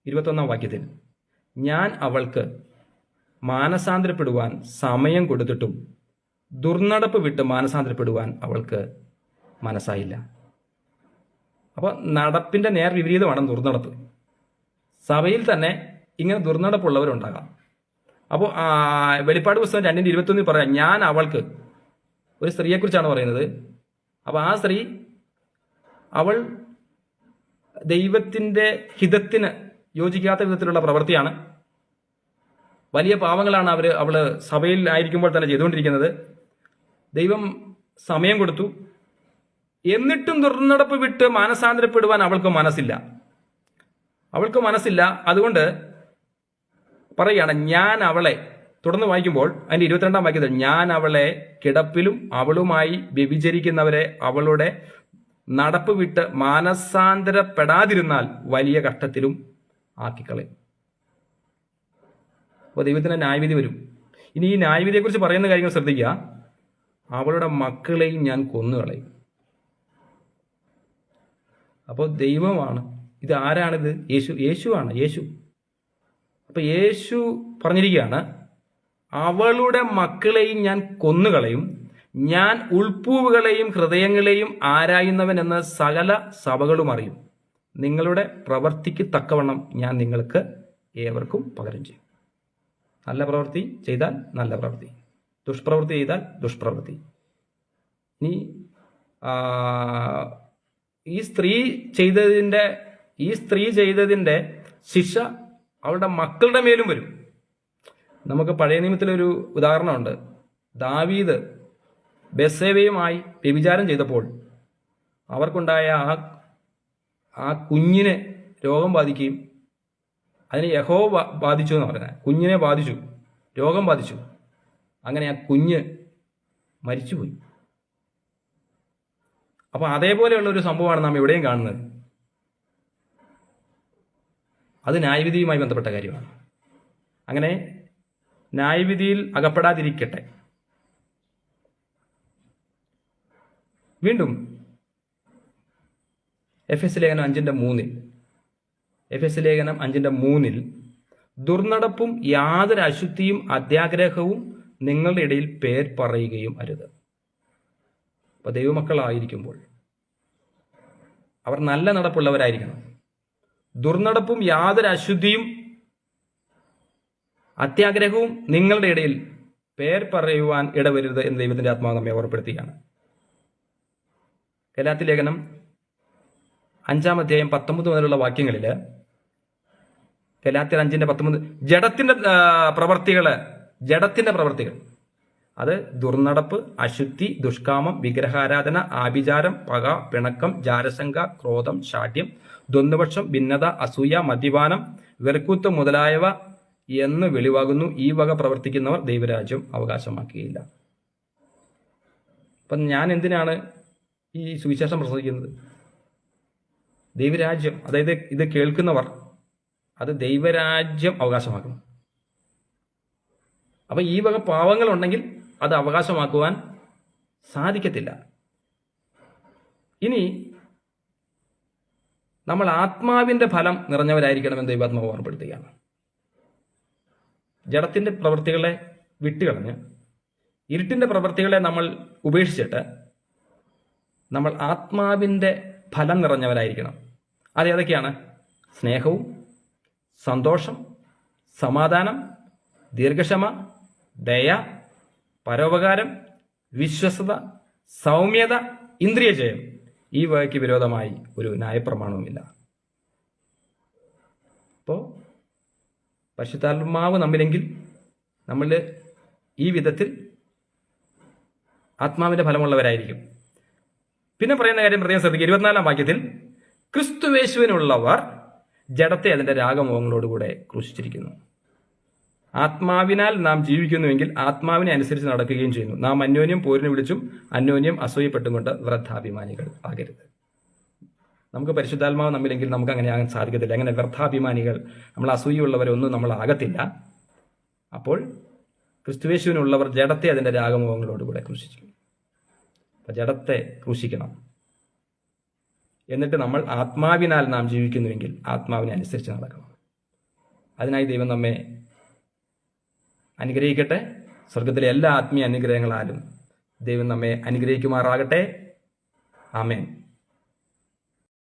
21-ാം വാക്യത്തിൽ ഞാൻ അവൾക്ക് മാനസാന്തരപ്പെടുവാൻ സമയം കൊടുത്തിട്ടും ദുർനടപ്പ് വിട്ട് മാനസാന്തരപ്പെടുവാൻ അവൾക്ക് മനസ്സായില്ല. അപ്പോൾ നടപ്പിന്റെ നേർ വിപരീതമാണ് ദുർനടപ്പ്. സഭയിൽ തന്നെ ഇങ്ങനെ ദുർനടപ്പുള്ളവരുണ്ടാകാം. അപ്പോൾ വെളിപ്പാട് പുസ്തകം 2:21 പറയാം, ഞാൻ അവൾക്ക്, ഒരു സ്ത്രീയെക്കുറിച്ചാണ് പറയുന്നത്. അപ്പോൾ ആ സ്ത്രീ, അവൾ ദൈവത്തിന്റെ ഹിതത്തിന് യോജിക്കാത്ത വിധത്തിലുള്ള പ്രവൃത്തിയാണ്, വലിയ പാവങ്ങളാണ് അവള് സഭയിൽ ആയിരിക്കുമ്പോൾ തന്നെ ചെയ്തുകൊണ്ടിരിക്കുന്നത്. ദൈവം സമയം കൊടുത്തു, എന്നിട്ടും ദുർനടപ്പ് വിട്ട് മാനസാന്തരപ്പെടുവാൻ അവൾക്ക് മനസ്സില്ല. അതുകൊണ്ട് പറയുകയാണ്, ഞാൻ അവളെ, തുടർന്ന് വായിക്കുമ്പോൾ അതിന്റെ 22-ാം വാക്യത്തിൽ, ഞാൻ അവളെ കിടപ്പിലും അവളുമായി വ്യഭിചരിക്കുന്നവരെ അവളുടെ നടപ്പ് വിട്ട് മാനസാന്തരപ്പെടാതിരുന്നാൽ വലിയ കഷ്ടത്തിലും ആക്കിക്കളയും. അപ്പോൾ ദൈവത്തിന്റെ ന്യായവിധി വരും. ഇനി ഈ ന്യായവിധിയെക്കുറിച്ച് പറയുന്ന കാര്യങ്ങൾ ശ്രദ്ധിക്കുക. അവളുടെ മക്കളെയും ഞാൻ കൊന്നുകളയും. അപ്പോൾ ദൈവമാണ് ഇത്. ആരാണിത്? യേശുവാണ്. അപ്പൊ യേശു പറഞ്ഞിരിക്കുകയാണ്, അവളുടെ മക്കളെയും ഞാൻ കൊന്നുകളയും, ഞാൻ ഉൾപ്പൂവുകളെയും ഹൃദയങ്ങളെയും ആരായുന്നവൻ എന്ന് സകല സഭകളും അറിയും. നിങ്ങളുടെ പ്രവൃത്തിക്ക് തക്കവണ്ണം ഞാൻ നിങ്ങൾക്ക് ഏവർക്കും പകരം ചെയ്യും. നല്ല പ്രവൃത്തി ചെയ്താൽ നല്ല പ്രവൃത്തി, ദുഷ്പ്രവൃത്തി ചെയ്താൽ ദുഷ്പ്രവൃത്തി. ഇനി ഈ സ്ത്രീ ചെയ്തതിന്റെ ശിക്ഷ അവളുടെ മക്കളുടെ മേലും വരും. നമുക്ക് പഴയ നിയമത്തിലൊരു ഉദാഹരണമുണ്ട്. ദാവീദ് ബത്ശേബയുമായി വ്യഭിചാരം ചെയ്തപ്പോൾ അവർക്കുണ്ടായ ആ കുഞ്ഞിനെ രോഗം ബാധിക്കുകയും അതിന് യഹോവ ബാധിച്ചു എന്ന് പറയുന്നത്. കുഞ്ഞിനെ ബാധിച്ചു, രോഗം ബാധിച്ചു. അങ്ങനെ ആ കുഞ്ഞ് മരിച്ചുപോയി. അപ്പൊ അതേപോലെയുള്ള ഒരു സംഭവമാണ് നാം ഇവിടെയും കാണുന്നത്. അത് ന്യായവിധിയുമായി ബന്ധപ്പെട്ട കാര്യമാണ്. അങ്ങനെ ന്യായവിധിയിൽ അകപ്പെടാതിരിക്കട്ടെ. വീണ്ടും എഫെസ്യ ലേഖനം 5:3 ദുർനടപ്പും യാതൊരു അശുദ്ധിയും അത്യാഗ്രഹവും നിങ്ങളുടെ ഇടയിൽ പേർ പറയുകയും അരുത്. അപ്പൊ ദൈവമക്കളായിരിക്കുമ്പോൾ അവർ നല്ല നടപ്പുള്ളവരായിരിക്കണം. ദുർനടപ്പും യാതൊരു അശുദ്ധിയും അത്യാഗ്രഹവും നിങ്ങളുടെ ഇടയിൽ പേർ പറയുവാൻ ഇടവരുത് എന്ന് ദൈവത്തിന്റെ ആത്മാവ് നമ്മെ ഓർപ്പെടുത്തുകയാണ്. ഗലാത്യ ലേഖനം 5-ാം അധ്യായം 19 മുതലുള്ള വാക്യങ്ങളിൽ, ഗലാത്യർ 5:19, ജഡത്തിന്റെ പ്രവർത്തികൾ അത് ദുർനടപ്പ്, അശുദ്ധി, ദുഷ്കാമം, വിഗ്രഹാരാധന, ആഭിചാരം, പക, പിണക്കം, ജാരശങ്ക, ക്രോധം, ശാഠ്യം, ദ്വന്ദ്വപക്ഷം, ഭിന്നത, അസൂയ, മദ്യപാനം, വെറുക്കൂത്ത് മുതലായവ എന്ന് വെളിവാകുന്നു. ഈ വക പ്രവർത്തിക്കുന്നവർ ദൈവരാജ്യം അവകാശമാക്കുകയില്ല. അപ്പം ഞാൻ എന്തിനാണ് ഈ സുവിശേഷം പ്രസംഗിക്കുന്നത്? ദൈവരാജ്യം, അതായത് ഇത് കേൾക്കുന്നവർ അത് ദൈവരാജ്യം അവകാശമാക്കണം. അപ്പൊ ഈ വക പാവങ്ങളുണ്ടെങ്കിൽ അത് അവകാശമാക്കുവാൻ സാധിക്കത്തില്ല. ഇനി നമ്മൾ ആത്മാവിന്റെ ഫലം നിറഞ്ഞവരായിരിക്കണമെന്ന് ദൈവാത്മാവ് ഓർമ്മപ്പെടുത്തുകയാണ്. ജഡത്തിന്റെ പ്രവൃത്തികളെ വിട്ടുകളഞ്ഞ് ഇരുട്ടിന്റെ പ്രവൃത്തികളെ നമ്മൾ ഉപേക്ഷിച്ചിട്ട് നമ്മൾ ആത്മാവിന്റെ ഫലം നിറഞ്ഞവരായിരിക്കണം. അത് ഏതൊക്കെയാണ്? സ്നേഹവും, സന്തോഷം, സമാധാനം, ദീർഘക്ഷമ, ദയ, പരോപകാരം, വിശ്വസ്തത, സൗമ്യത, ഇന്ദ്രിയജയം. ഈ വകയ്ക്ക് വിരോധമായി ഒരു ന്യായപ്രമാണവുമില്ല. അപ്പോൾ പരിശുദ്ധാത്മാവ് നമ്മിലെങ്കിൽ നമ്മൾ ഈ വിധത്തിൽ ആത്മാവിന്റെ ഫലമുള്ളവരായിരിക്കും. പിന്നെ പറയുന്ന കാര്യം പ്രത്യേകം ശ്രദ്ധിക്കുക. 24-ാം വാക്യത്തിൽ ക്രിസ്തുവേശുവിനുള്ളവർ ജഡത്തെ അതിന്റെ രാഗമോഹങ്ങളോടുകൂടെ ക്രൂശിച്ചിരിക്കുന്നു. ആത്മാവിനാൽ നാം ജീവിക്കുന്നുവെങ്കിൽ ആത്മാവിനെ അനുസരിച്ച് നടക്കുകയും ചെയ്യുന്നു. നാം അന്യോന്യം പോരിന് വിളിച്ചും അന്യോന്യം അസൂയപ്പെട്ടും കൊണ്ട് വ്യർത്ഥാഭിമാനികൾ ആകരുത്. നമുക്ക് പരിശുദ്ധാത്മാവ് നമ്മിലെങ്കിൽ നമുക്ക് അങ്ങനെ ആകാൻ സാധിക്കത്തില്ല. അങ്ങനെ വ്യർത്ഥാഭിമാനികൾ, നമ്മൾ അസൂയുള്ളവരൊന്നും നമ്മൾ ആകത്തില്ല. അപ്പോൾ ക്രിസ്തുവേശുവിനുള്ളവർ ജഡത്തെ അതിന്റെ രാഗമോഹങ്ങളോടുകൂടെ ക്രൂശിച്ചു. അപ്പം ജഡത്തെ ക്രൂശിക്കണം. എന്നിട്ട് നമ്മൾ ആത്മാവിനാൽ നാം ജീവിക്കുന്നുവെങ്കിൽ ആത്മാവിനെ അനുസരിച്ച് നടക്കണം. അതിനായി ദൈവം നമ്മെ അനുഗ്രഹിക്കട്ടെ. സ്വർഗത്തിലെ എല്ലാ ആത്മീയ അനുഗ്രഹങ്ങളാലും ദൈവം നമ്മെ അനുഗ്രഹിക്കുമാറാകട്ടെ. ആമേൻ.